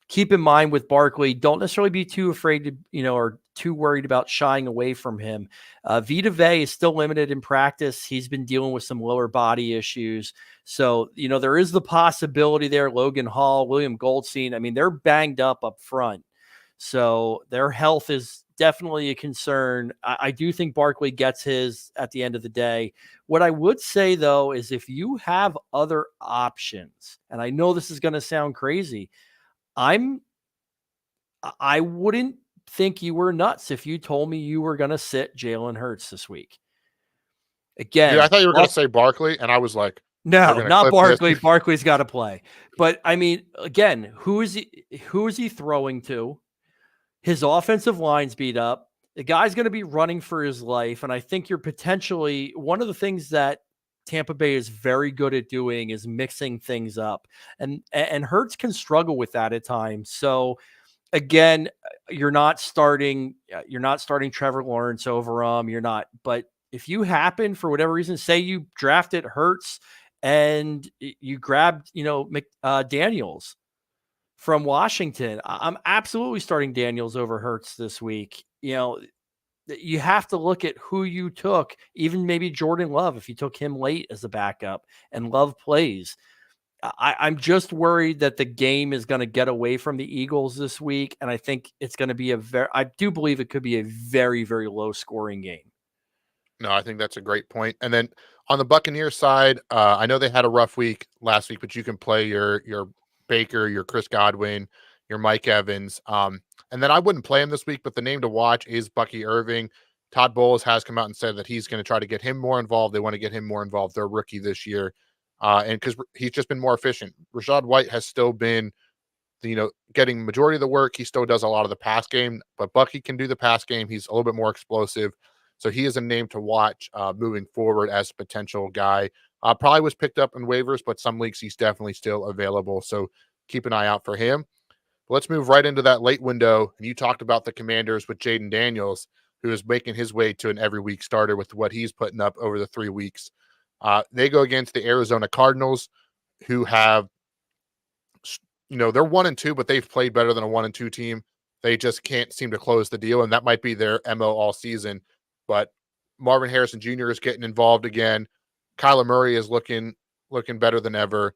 Keep in mind with Barkley, don't necessarily be too afraid to, or too worried about shying away from him. Vita Vea is still limited in practice. He's been dealing with some lower body issues. So, there is the possibility there. Logan Hall, William Goldstein, I mean, they're banged up front. So their health is definitely a concern. I do think Barkley gets his at the end of the day. What I would say, though, is if you have other options, and I know this is going to sound crazy, I wouldn't think you were nuts if you told me you were going to sit Jalen Hurts this week. Again, I thought you were going to say Barkley, and I was like, they're no, going to not clip this. Barkley. Barkley's got to play. But I mean, again, who is he throwing to? His offensive line's beat up. The guy's going to be running for his life. And I think you're potentially one of the things that Tampa Bay is very good at doing is mixing things up. And Hurts can struggle with that at times. So again, you're not starting Trevor Lawrence over him. You're not, but if you happen for whatever reason, say you drafted Hurts and you grabbed, Daniels from Washington, I'm absolutely starting Daniels over Hurts this week. You have to look at who you took, even maybe Jordan Love, if you took him late as a backup and Love plays. I'm just worried that the game is going to get away from the Eagles this week. And I think it's going to be I do believe it could be a very, very low scoring game. No, I think that's a great point. And then on the Buccaneers side, I know they had a rough week last week, but you can play your Baker, your Chris Godwin, your Mike Evans. And then I wouldn't play him this week, but the name to watch is Bucky Irving. Todd Bowles has come out and said that he's going to try to get him more involved. They want to get him more involved. They're a rookie this year. And because he's just been more efficient. Rashad White has still been, getting majority of the work. He still does a lot of the pass game, but Bucky can do the pass game. He's a little bit more explosive. So he is a name to watch moving forward as a potential guy. Probably was picked up in waivers, but some leagues he's definitely still available. So keep an eye out for him. But let's move right into that late window. And you talked about the Commanders with Jaden Daniels, who is making his way to an every week starter with what he's putting up over the 3 weeks. They go against the Arizona Cardinals, who have, they're 1-2, but they've played better than a 1-2 team. They just can't seem to close the deal, and that might be their MO all season. But Marvin Harrison Jr. is getting involved again. Kyler Murray is looking better than ever.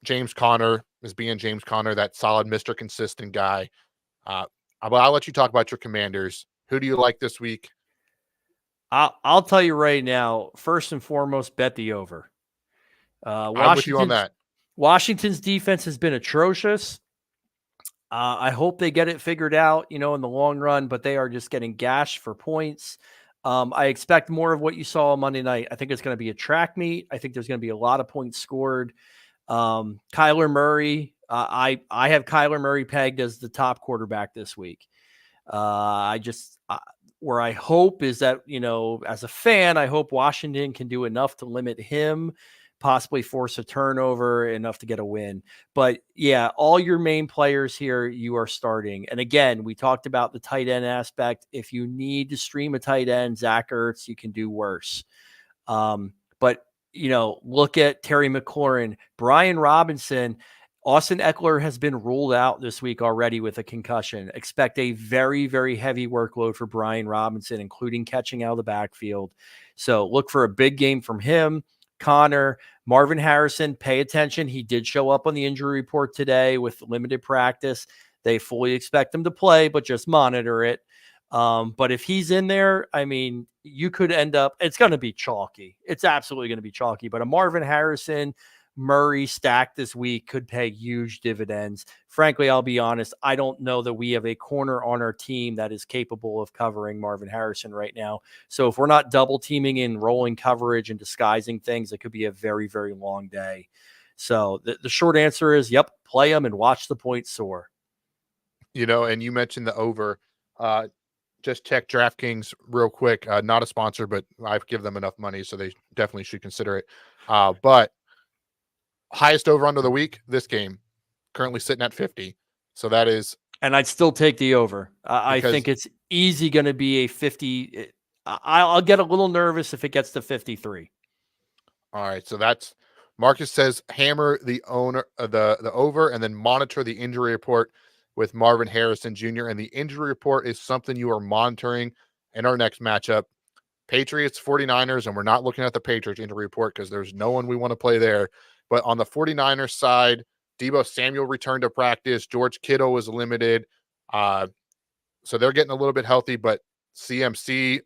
James Conner is being James Conner, that solid Mr. Consistent guy. I'll let you talk about your Commanders. Who do you like this week? I'll tell you right now, first and foremost, bet the over. I'm with you on that. Washington's defense has been atrocious. I hope they get it figured out, in the long run, but they are just getting gashed for points. I expect more of what you saw on Monday night. I think it's going to be a track meet. I think there's going to be a lot of points scored. Kyler Murray, I have Kyler Murray pegged as the top quarterback this week. Where I hope is that, as a fan, I hope Washington can do enough to limit him, possibly force a turnover, enough to get a win. But yeah, all your main players here, you are starting. And again, we talked about the tight end aspect. If you need to stream a tight end, Zach Ertz, you can do worse. But look at Terry McLaurin, Brian Robinson. Austin Eckler has been ruled out this week already with a concussion. Expect a very, very heavy workload for Brian Robinson, including catching out of the backfield. So look for a big game from him. Connor, Marvin Harrison, pay attention. He did show up on the injury report today with limited practice. They fully expect him to play, but just monitor it. But if he's in there, I mean, you could end up, it's going to be chalky. It's absolutely going to be chalky, but a Marvin Harrison, Murray stack this week could pay huge dividends. Frankly, I'll be honest, I don't know that we have a corner on our team that is capable of covering Marvin Harrison right now. So if we're not double teaming in rolling coverage and disguising things, it could be a very, very long day. So the short answer is, yep, play them and watch the points soar. And you mentioned the over. Just check DraftKings real quick. Not a sponsor, but I've given them enough money, so they definitely should consider it. But highest over under the week, this game, currently sitting at 50. So that is. And I'd still take the over. I think it's easy going to be a 50. I'll get a little nervous if it gets to 53. All right. So that's Marcus says hammer the over and then monitor the injury report with Marvin Harrison Jr. And the injury report is something you are monitoring in our next matchup. Patriots, 49ers, and we're not looking at the Patriots injury report because there's no one we want to play there. But on the 49ers side, Deebo Samuel returned to practice. George Kittle was limited. So they're getting a little bit healthy, but CMC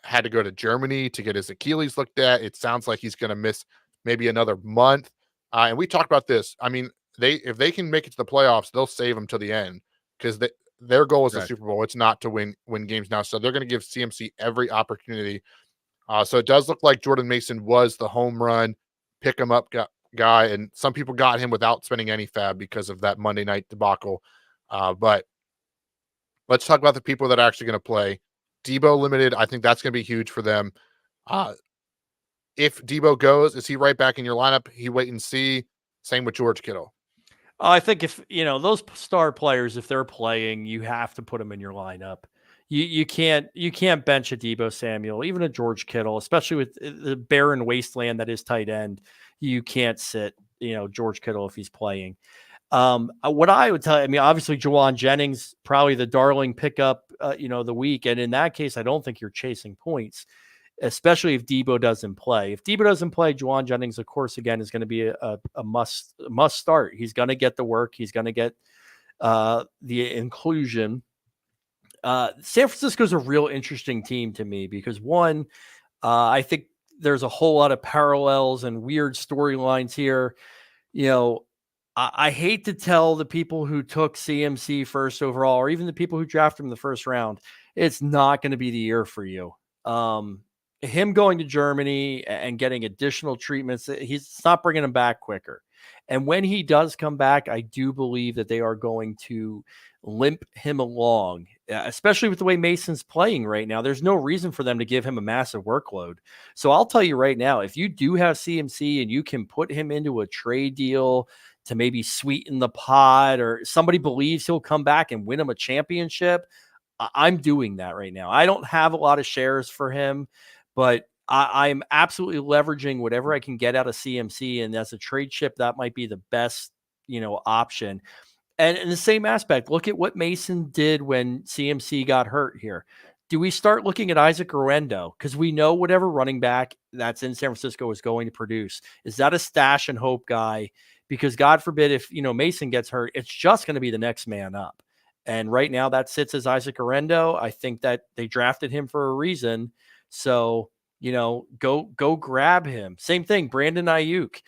had to go to Germany to get his Achilles looked at. It sounds like he's going to miss maybe another month. And we talked about this. I mean, if they can make it to the playoffs, they'll save them to the end because their goal is the Super Bowl. It's not to win games now. So they're going to give CMC every opportunity. So it does look like Jordan Mason was the home run pick him up guy, and some people got him without spending any fab because of that Monday night debacle. But let's talk about the people that are actually going to play. Debo limited, I think that's going to be huge for them. If Debo goes, is he right back in your lineup? He wait and see. Same with George Kittle. I think if those star players, if they're playing, you have to put them in your lineup. You can't bench a Debo Samuel, even a George Kittle, especially with the barren wasteland that is tight end. You can't sit George Kittle if he's playing. What I would tell you, I mean, obviously Juwan Jennings, probably the darling pickup, the week. And in that case, I don't think you're chasing points, especially if Debo doesn't play. If Debo doesn't play, Juwan Jennings, of course, again, is going to be a must start. He's going to get the work. He's going to get the inclusion. San Francisco is a real interesting team to me because one, I think there's a whole lot of parallels and weird storylines here. I hate to tell the people who took CMC first overall, or even the people who drafted him in the first round, it's not going to be the year for you. Him going to Germany and getting additional treatments, he's not bringing him back quicker. And when he does come back, I do believe that they are going to limp him along, especially with the way Mason's playing right now. There's no reason for them to give him a massive workload. So I'll tell you right now, if you do have CMC and you can put him into a trade deal to maybe sweeten the pot, or somebody believes he'll come back and win him a championship, I'm doing that right now. I don't have a lot of shares for him, but I'm absolutely leveraging whatever I can get out of CMC. And as a trade chip, that might be the best, option. And in the same aspect, look at what Mason did when CMC got hurt here. Do we start looking at Isaac Orlando? Because we know whatever running back that's in San Francisco is going to produce. Is that a stash and hope guy? Because God forbid if, Mason gets hurt, it's just going to be the next man up. And right now that sits as Isaac Orlando. I think that they drafted him for a reason. So, go grab him. Same thing, Brandon Ayuk,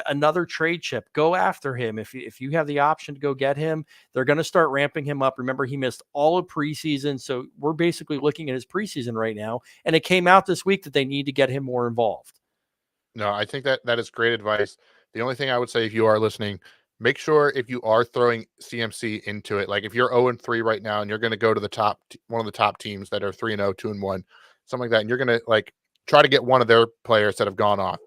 another trade chip. Go after him. If you have the option to go get him, they're going to start ramping him up. Remember, he missed all of preseason. So we're basically looking at his preseason right now. And it came out this week that they need to get him more involved. No, I think that is great advice. The only thing I would say, if you are listening, make sure if you are throwing CMC into it, like if you're 0-3 right now and you're going to go to the one of the top teams that are 3-0, 2-1, something like that, and you're going to try to get one of their players that have gone off.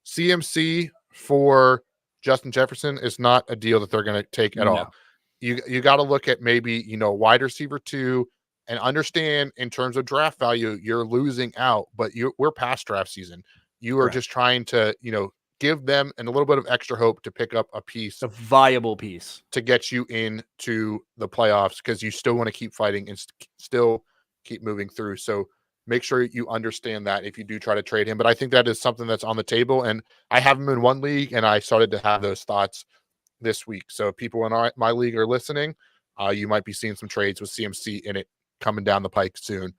CMC for Justin Jefferson is not a deal that they're going to take at all. You got to look at maybe, wide receiver 2 and understand in terms of draft value, you're losing out, but we're past draft season. You are just trying to, give them a little bit of extra hope to pick up a piece, a viable piece to get you into the playoffs, because you still want to keep fighting and still keep moving through. So make sure you understand that if you do try to trade him. But I think that is something that's on the table. And I have him in one league, and I started to have those thoughts this week. So if people in my league are listening, you might be seeing some trades with CMC in it coming down the pike soon.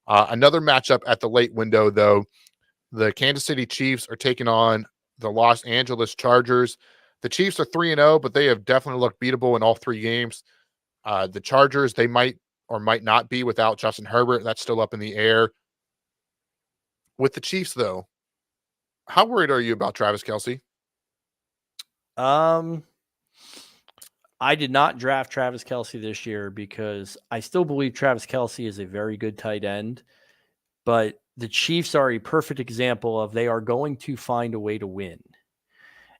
Another matchup at the late window, though, the Kansas City Chiefs are taking on the Los Angeles Chargers. The Chiefs are 3-0, but they have definitely looked beatable in all 3 games. The Chargers, they might or might not be without Justin Herbert. That's still up in the air. With the Chiefs, though, how worried are you about Travis Kelce? I did not draft Travis Kelce this year because I still believe Travis Kelce is a very good tight end, but the Chiefs are a perfect example of they are going to find a way to win.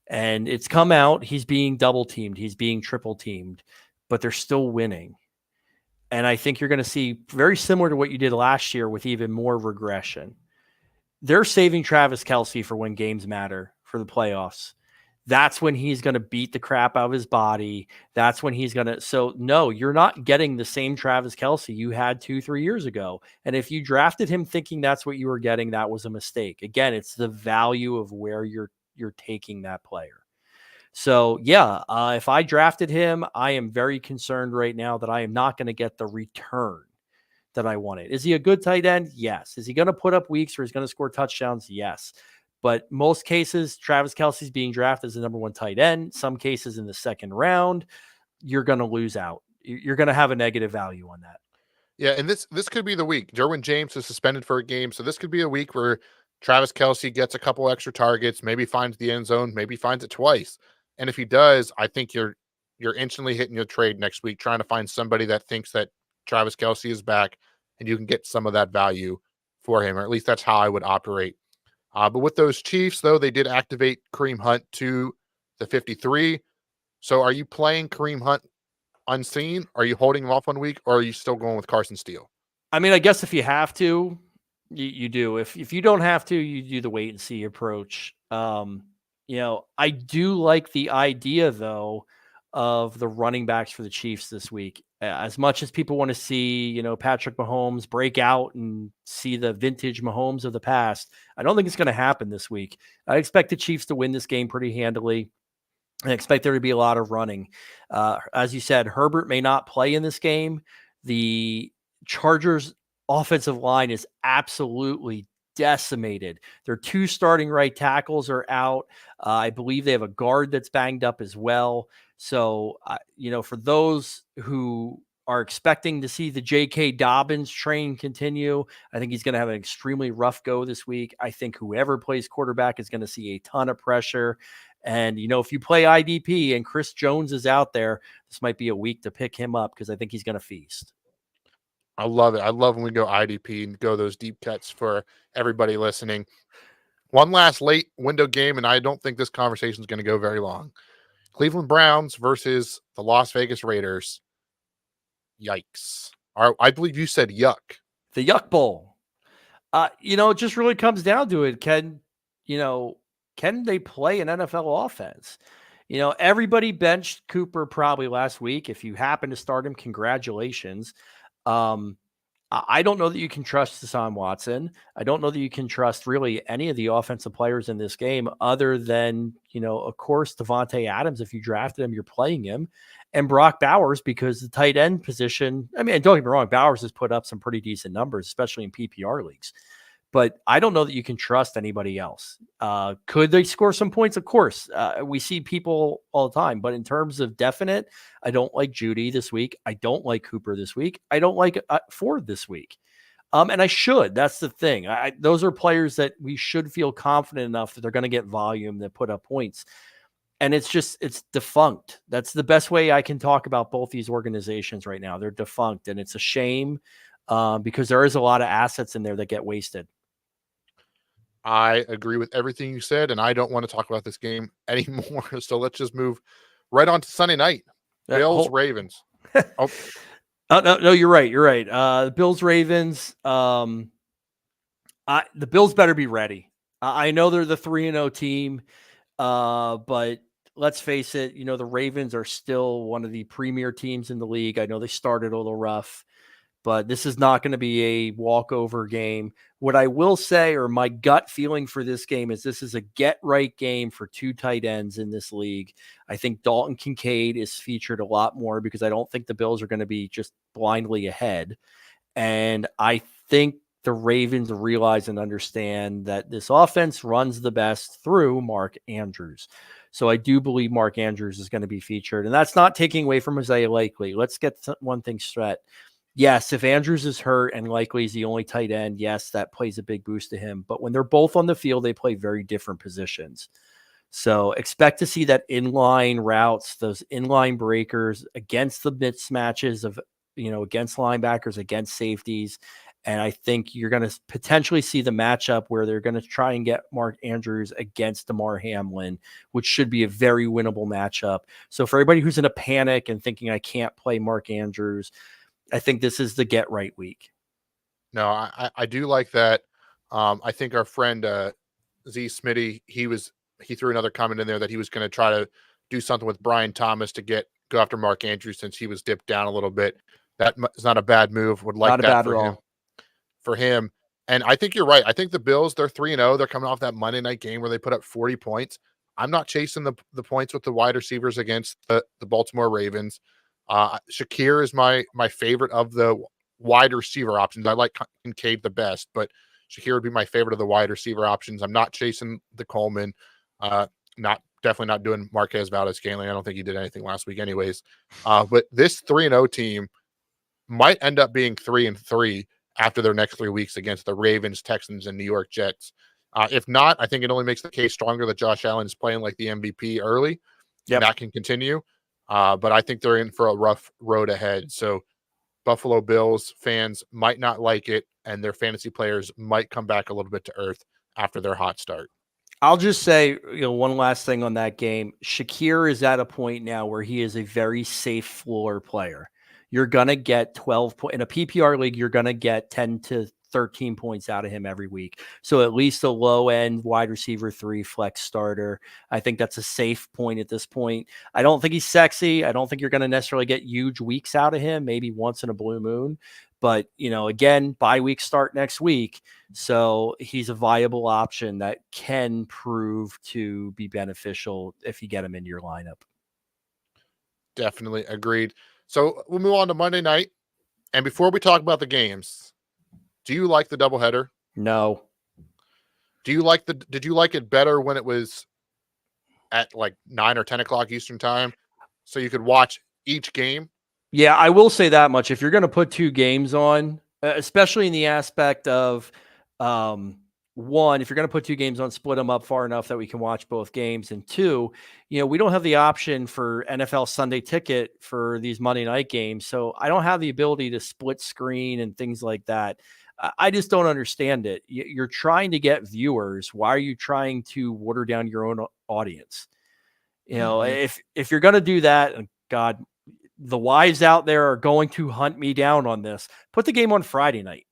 And it's come out, he's being double teamed, he's being triple teamed, but they're still winning. And I think you're going to see very similar to what you did last year with even more regression. They're saving Travis Kelce for when games matter for the playoffs. That's when he's going to beat the crap out of his body. That's when he's going to. So, no, you're not getting the same Travis Kelce you had 2-3 years ago. And if you drafted him thinking that's what you were getting, that was a mistake. Again, it's the value of where you're taking that player. So, yeah, if I drafted him, I am very concerned right now that I am not going to get the return that I wanted. Is he a good tight end? Yes. Is he going to put up weeks where he's going to score touchdowns? Yes. But most cases, Travis Kelce's being drafted as the number 1 tight end. Some cases in the second round, you're going to lose out. You're going to have a negative value on that. Yeah, and this could be the week. Derwin James is suspended for a game, so this could be a week where Travis Kelce gets a couple extra targets, maybe finds the end zone, maybe finds it twice. And if he does, I think you're instantly hitting your trade next week, trying to find somebody that thinks that Travis Kelce is back, and you can get some of that value for him, or at least that's how I would operate. But with those Chiefs, though, they did activate Kareem Hunt to the 53. So are you playing Kareem Hunt unseen? Are you holding him off 1 week, or are you still going with Carson Steele? I mean, I guess if you have to, you do. If you don't have to, you do the wait and see approach. I do like the idea though of the running backs for the Chiefs this week. As much as people want to see, Patrick Mahomes break out and see the vintage Mahomes of the past, I don't think it's going to happen this week. I expect the Chiefs to win this game pretty handily. I expect there to be a lot of running. As you said, Herbert may not play in this game. The Chargers offensive line is absolutely decimated. Their two starting right tackles are out. I believe they have a guard that's banged up as well. So, for those who are expecting to see the J.K. Dobbins train continue, I think he's going to have an extremely rough go this week. I think whoever plays quarterback is going to see a ton of pressure. And, if you play IDP and Chris Jones is out there, this might be a week to pick him up because I think he's going to feast. I love it. I love when we go IDP and go those deep cuts for everybody listening. One last late window game, and I don't think this conversation is going to go very long. Cleveland Browns versus the Las Vegas Raiders. Yikes. I believe you said yuck. The Yuck Bowl. It just really comes down to it. Can they play an NFL offense? Everybody benched Cooper probably last week. If you happen to start him, congratulations. I don't know that you can trust Deshaun Watson. I don't know that you can trust really any of the offensive players in this game other than, of course, Devontae Adams. If you drafted him, you're playing him. And Brock Bowers, because the tight end position, I mean, don't get me wrong, Bowers has put up some pretty decent numbers, especially in PPR leagues. But I don't know that you can trust anybody else. Could they score some points? Of course. We see people all the time. But in terms of definite, I don't like Judy this week. I don't like Cooper this week. I don't like Ford this week. And I should. That's the thing. Those are players that we should feel confident enough that they're going to get volume that put up points. And it's defunct. That's the best way I can talk about both these organizations right now. They're defunct. And it's a shame because there is a lot of assets in there that get wasted. I agree with everything you said, and I don't want to talk about this game anymore. So let's just move right on to Sunday night. Bills, Ravens. Oh. No, you're right. You're right. The Bills, Ravens. The Bills better be ready. I know they're the 3-0 team, but let's face it. The Ravens are still one of the premier teams in the league. I know they started a little rough, but this is not going to be a walkover game. What I will say, or my gut feeling for this game, is this is a get-right game for two tight ends in this league. I think Dalton Kincaid is featured a lot more because I don't think the Bills are going to be just blindly ahead. And I think the Ravens realize and understand that this offense runs the best through Mark Andrews. So I do believe Mark Andrews is going to be featured. And that's not taking away from Isaiah Likely. Let's get one thing straight. Yes, if Andrews is hurt and Likely is the only tight end, yes, that plays a big boost to him. But when they're both on the field, they play very different positions. So expect to see that inline routes, those inline breakers against the mismatches of, against linebackers, against safeties. And I think you're going to potentially see the matchup where they're going to try and get Mark Andrews against DeMar Hamlin, which should be a very winnable matchup. So for everybody who's in a panic and thinking I can't play Mark Andrews, I think this is the get right week. No, I do like that. I think our friend Z Smitty, he threw another comment in there that he was going to try to do something with Brian Thomas to go after Mark Andrews since he was dipped down a little bit. That is not a bad move. Would like that for him. And I think you're right. I think the Bills, they're 3-0. They're coming off that Monday night game where they put up 40 points. I'm not chasing the points with the wide receivers against the Baltimore Ravens. Shakir is my favorite of the wide receiver options. I like Kincaid the best, but Shakir would be my favorite of the wide receiver options. I'm not chasing the Coleman. Definitely not doing Marquez Valdez-Scantling. I don't think he did anything last week anyways. But this 3-0 team, might end up being 3-3 after their next 3 weeks against the Ravens, Texans, and New York Jets. If not, I think it only makes the case stronger that Josh Allen is playing like the MVP early, and that can continue. But I think they're in for a rough road ahead. So Buffalo Bills fans might not like it, and their fantasy players might come back a little bit to earth after their hot start. I'll just say, one last thing on that game. Shakir is at a point now where he is a very safe floor player. You're going to get 12 points in a PPR league. You're going to get 10 to 13 points out of him every week. So at least a low end wide receiver 3 flex starter. I think that's a safe point at this point. I don't think he's sexy. I don't think you're going to necessarily get huge weeks out of him, maybe once in a blue moon. But, again, bye week start next week. So he's a viable option that can prove to be beneficial if you get him into your lineup. Definitely agreed. So we'll move on to Monday night. And before we talk about the games, do you like the doubleheader? No. Did you like it better when it was at like 9 or 10 o'clock Eastern time so you could watch each game? Yeah, I will say that much. If you're going to put 2 games on, especially in the aspect of one, if you're going to put 2 games on, split them up far enough that we can watch both games. And 2, we don't have the option for NFL Sunday Ticket for these Monday night games. So I don't have the ability to split screen and things like that. I just don't understand it. You're trying to get viewers. Why are you trying to water down your own audience? If you're going to do that, God, the wives out there are going to hunt me down on this. Put the game on Friday night.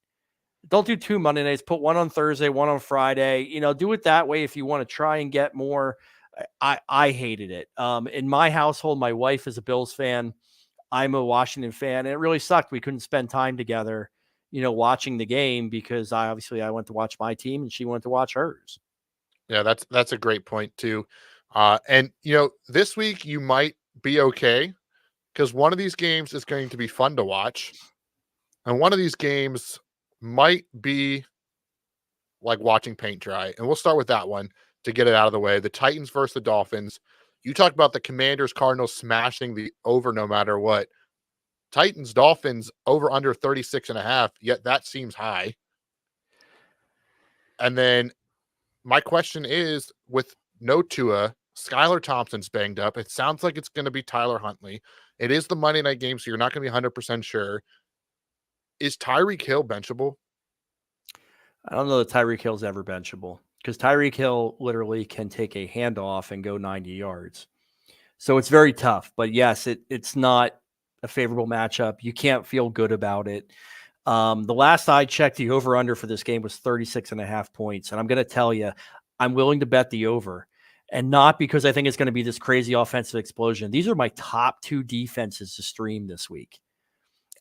Don't do 2 Monday nights. Put one on Thursday, one on Friday. Do it that way if you want to try and get more. I hated it. In my household, my wife is a Bills fan. I'm a Washington fan, and it really sucked. We couldn't spend time together, watching the game because I went to watch my team and she went to watch hers. Yeah, that's a great point too. And this week you might be okay because one of these games is going to be fun to watch, and one of these games might be like watching paint dry. And we'll start with that one to get it out of the way. The Titans versus the Dolphins. You talk about the Commanders Cardinals smashing the over no matter what. Titans Dolphins over under 36.5, yet that seems high. And then my question is, with no Tua, Skylar Thompson's banged up. It sounds like it's going to be Tyler Huntley. It is the Monday night game, so you're not going to be 100% sure. Is Tyreek Hill benchable? I don't know that Tyreek Hill's ever benchable because Tyreek Hill literally can take a handoff and go 90 yards. So it's very tough. But yes, it's not a favorable matchup. You can't feel good about it. The last I checked, the over-under for this game was 36.5 points. And I'm going to tell you, I'm willing to bet the over. And not because I think it's going to be this crazy offensive explosion. These are my top 2 defenses to stream this week.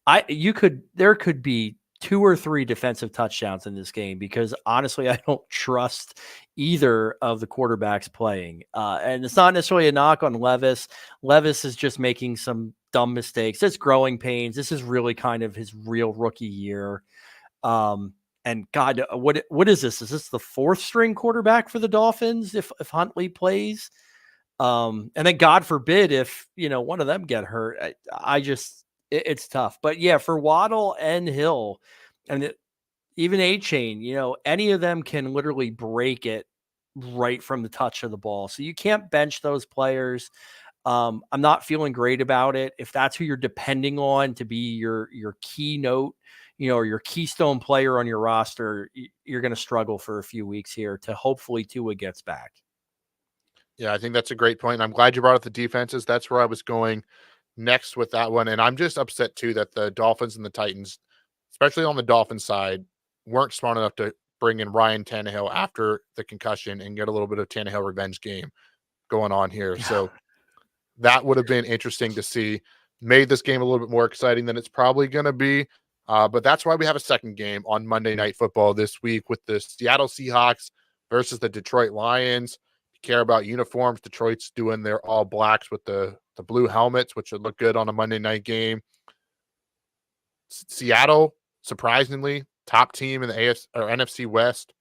There could be 2 or 3 defensive touchdowns in this game because honestly, I don't trust either of the quarterbacks playing. And it's not necessarily a knock on Levis. Levis is just making some dumb mistakes. It's growing pains. This is really kind of his real rookie year. And God, what is this? Is this the 4th string quarterback for the Dolphins if Huntley plays? And then God forbid if, one of them get hurt. It's tough. But yeah, for Waddle and Hill and even A-Chain, any of them can literally break it right from the touch of the ball. So you can't bench those players. I'm not feeling great about it. If that's who you're depending on to be your keynote, or your keystone player on your roster, you're going to struggle for a few weeks here to hopefully Tua gets back. Yeah, I think that's a great point. I'm glad you brought up the defenses. That's where I was going next with that one. And I'm just upset too that the Dolphins and the Titans, especially on the Dolphins side, weren't smart enough to bring in Ryan Tannehill after the concussion and get a little bit of Tannehill revenge game going on here. So that would have been interesting to see. Made this game a little bit more exciting than it's probably going to be. But that's why we have a second game on Monday Night Football this week with the Seattle Seahawks versus the Detroit Lions. If you care about uniforms, Detroit's doing their all blacks with the blue helmets, which would look good on a Monday night game. Seattle, surprisingly, top team in the NFC West.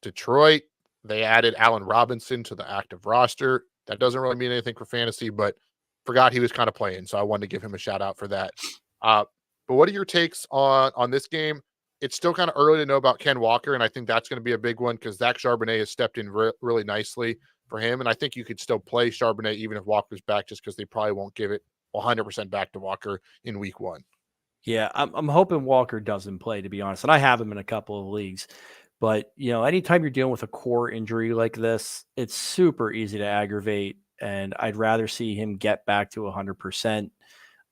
Detroit, they added Allen Robinson to the active roster. That doesn't really mean anything for fantasy, but forgot he was kind of playing, so I wanted to give him a shout out for that. But what are your takes on this game? It's still kind of early to know about Ken Walker, and I think that's going to be a big one because Zach Charbonnet has stepped in really nicely for him. And I think you could still play Charbonnet even if Walker's back, just because they probably won't give it 100% back to Walker in week 1. Yeah, I'm hoping Walker doesn't play, to be honest. And I have him in a couple of leagues. But, anytime you're dealing with a core injury like this, it's super easy to aggravate. And I'd rather see him get back to 100%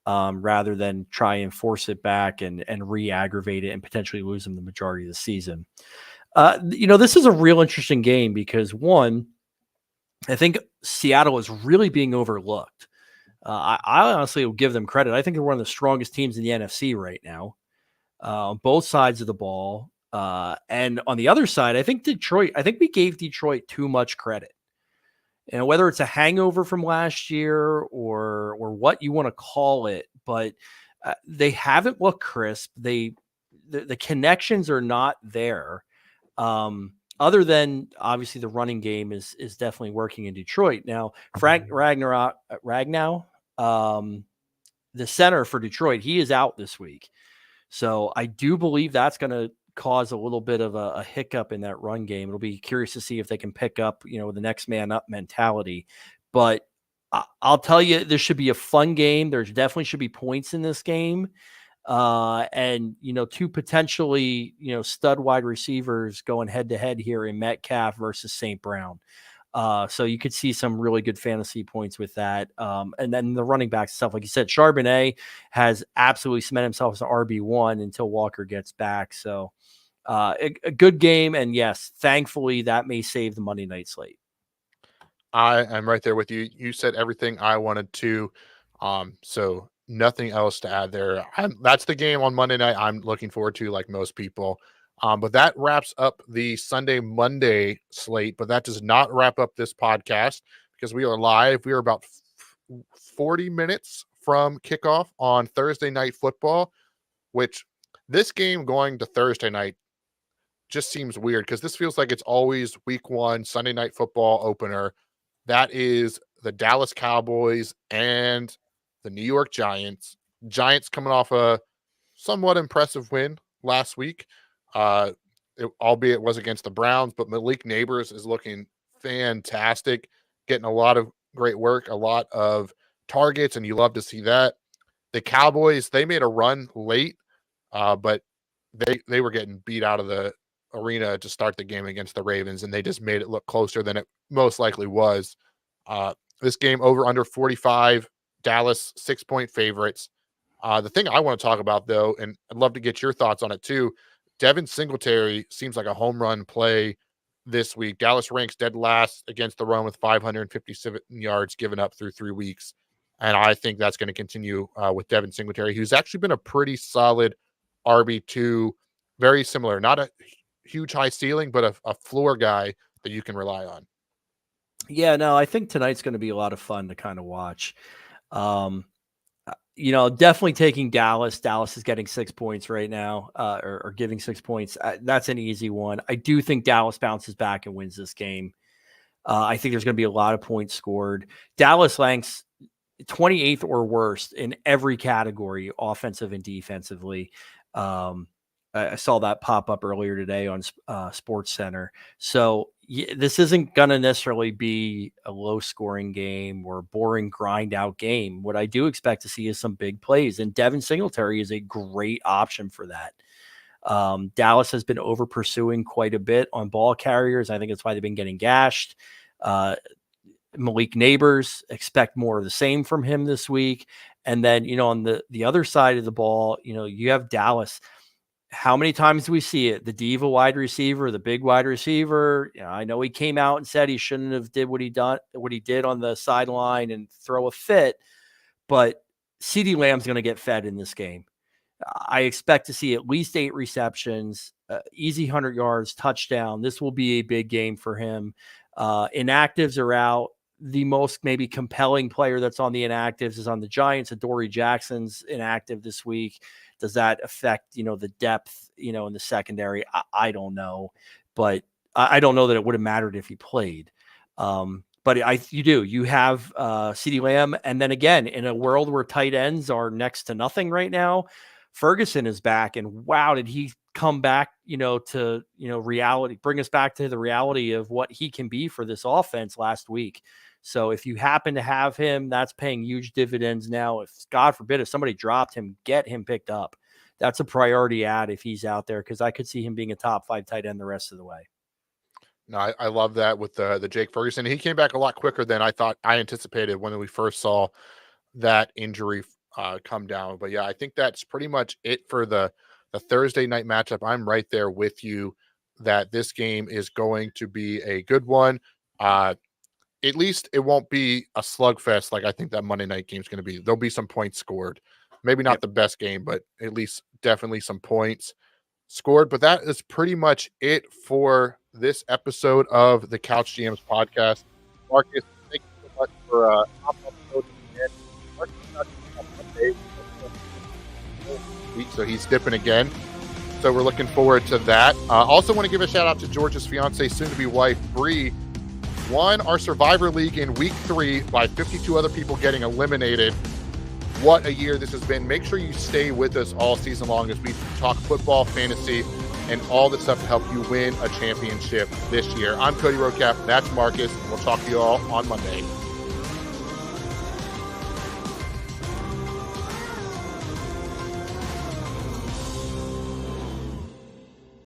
rather than try and force it back and re-aggravate it and potentially lose him the majority of the season. This is a real interesting game because, one, I think Seattle is really being overlooked. I honestly will give them credit. I think they're one of the strongest teams in the NFC right now, on both sides of the ball. And on the other side, I think we gave Detroit too much credit. Whether it's a hangover from last year or what you want to call it, but they haven't looked crisp. The connections are not there. Other than obviously the running game is definitely working in Detroit. Now, Frank Ragnow, the center for Detroit, he is out this week. So I do believe that's going to cause a little bit of a hiccup in that run game. It'll be curious to see if they can pick up, the next man up mentality. But I'll tell you, this should be a fun game. There definitely should be points in this game. And two potentially, stud wide receivers going head to head here in Metcalf versus St. Brown. So you could see some really good fantasy points with that. And then the running backs stuff, like you said, Charbonnet has absolutely cemented himself as an RB1 until Walker gets back. So a good game. And yes, thankfully that may save the Monday night slate. I am right there with you. You said everything I wanted to. So nothing else to add there. That's the game on Monday night I'm looking forward to, like most people. But that wraps up the Monday slate. But that does not wrap up this podcast because we are live. We are about 40 minutes from kickoff on Thursday Night Football, which this game going to Thursday night just seems weird because this feels like it's always week 1 Sunday Night Football opener. That is the Dallas Cowboys and the New York Giants. Giants coming off a somewhat impressive win last week. Albeit it was against the Browns, but Malik Neighbors is looking fantastic, getting a lot of great work, a lot of targets, and you love to see that. The Cowboys, they made a run late, but they were getting beat out of the arena to start the game against the Ravens, and they just made it look closer than it most likely was. This game over under 45, Dallas 6-point favorites. The thing I want to talk about, though, and I'd love to get your thoughts on it too, Devin Singletary seems like a home run play this week. Dallas ranks dead last against the run with 557 yards given up through 3 weeks. And I think that's going to continue with Devin Singletary, who's actually been a pretty solid RB2, very similar, not a huge high ceiling, but a floor guy that you can rely on. Yeah, no, I think tonight's going to be a lot of fun to kind of watch. Definitely taking Dallas. Dallas is getting 6 points right now, or giving 6 points. That's an easy one. I do think Dallas bounces back and wins this game. I think there's going to be a lot of points scored. Dallas ranks 28th or worse in every category, offensive and defensively. I saw that pop up earlier today on Sports Center. So this isn't going to necessarily be a low scoring game or a boring grind out game. What I do expect to see is some big plays, and Devin Singletary is a great option for that. Dallas has been over pursuing quite a bit on ball carriers. I think that's why they've been getting gashed. Malik Neighbors, expect more of the same from him this week. And then, on the other side of the ball, you have Dallas. How many times do we see it? The diva wide receiver, the big wide receiver. I know he came out and said he shouldn't have did what he did on the sideline and throw a fit, but CeeDee Lamb's going to get fed in this game. I expect to see at least 8 receptions, easy 100 yards, touchdown. This will be a big game for him. Inactives are out. The most maybe compelling player that's on the inactives is on the Giants. Adoree Jackson's inactive this week. Does that affect, the depth, in the secondary? I don't know, but I don't know that it would have mattered if he played. But you do. You have CeeDee Lamb, and then again, in a world where tight ends are next to nothing right now, Ferguson is back, and wow, did he come back, to, reality, bring us back to the reality of what he can be for this offense last week. So if you happen to have him, that's paying huge dividends now. If God forbid, if somebody dropped him, get him picked up. That's a priority ad if he's out there, because I could see him being a top 5 tight end the rest of the way. No, I love that with the Jake Ferguson. He came back a lot quicker than I anticipated when we first saw that injury come down. But yeah, I think that's pretty much it for the Thursday night matchup. I'm right there with you that this game is going to be a good one. At least it won't be a slugfest like I think that Monday night game is going to be. There'll be some points scored. Maybe not the best game, but at least definitely some points scored. But that is pretty much it for this episode of the Couch GMs podcast. Marcus, thank you so much for hopping on the show again. Marcus is not on Monday, so he's dipping again. So we're looking forward to that. Also want to give a shout out to George's fiance, soon-to-be wife, Bree. Won our Survivor League in week 3 by 52 other people getting eliminated. What a year this has been. Make sure you stay with us all season long as we talk football, fantasy, and all the stuff to help you win a championship this year. I'm Cody Roadcap. That's Marcus. We'll talk to you all on Monday.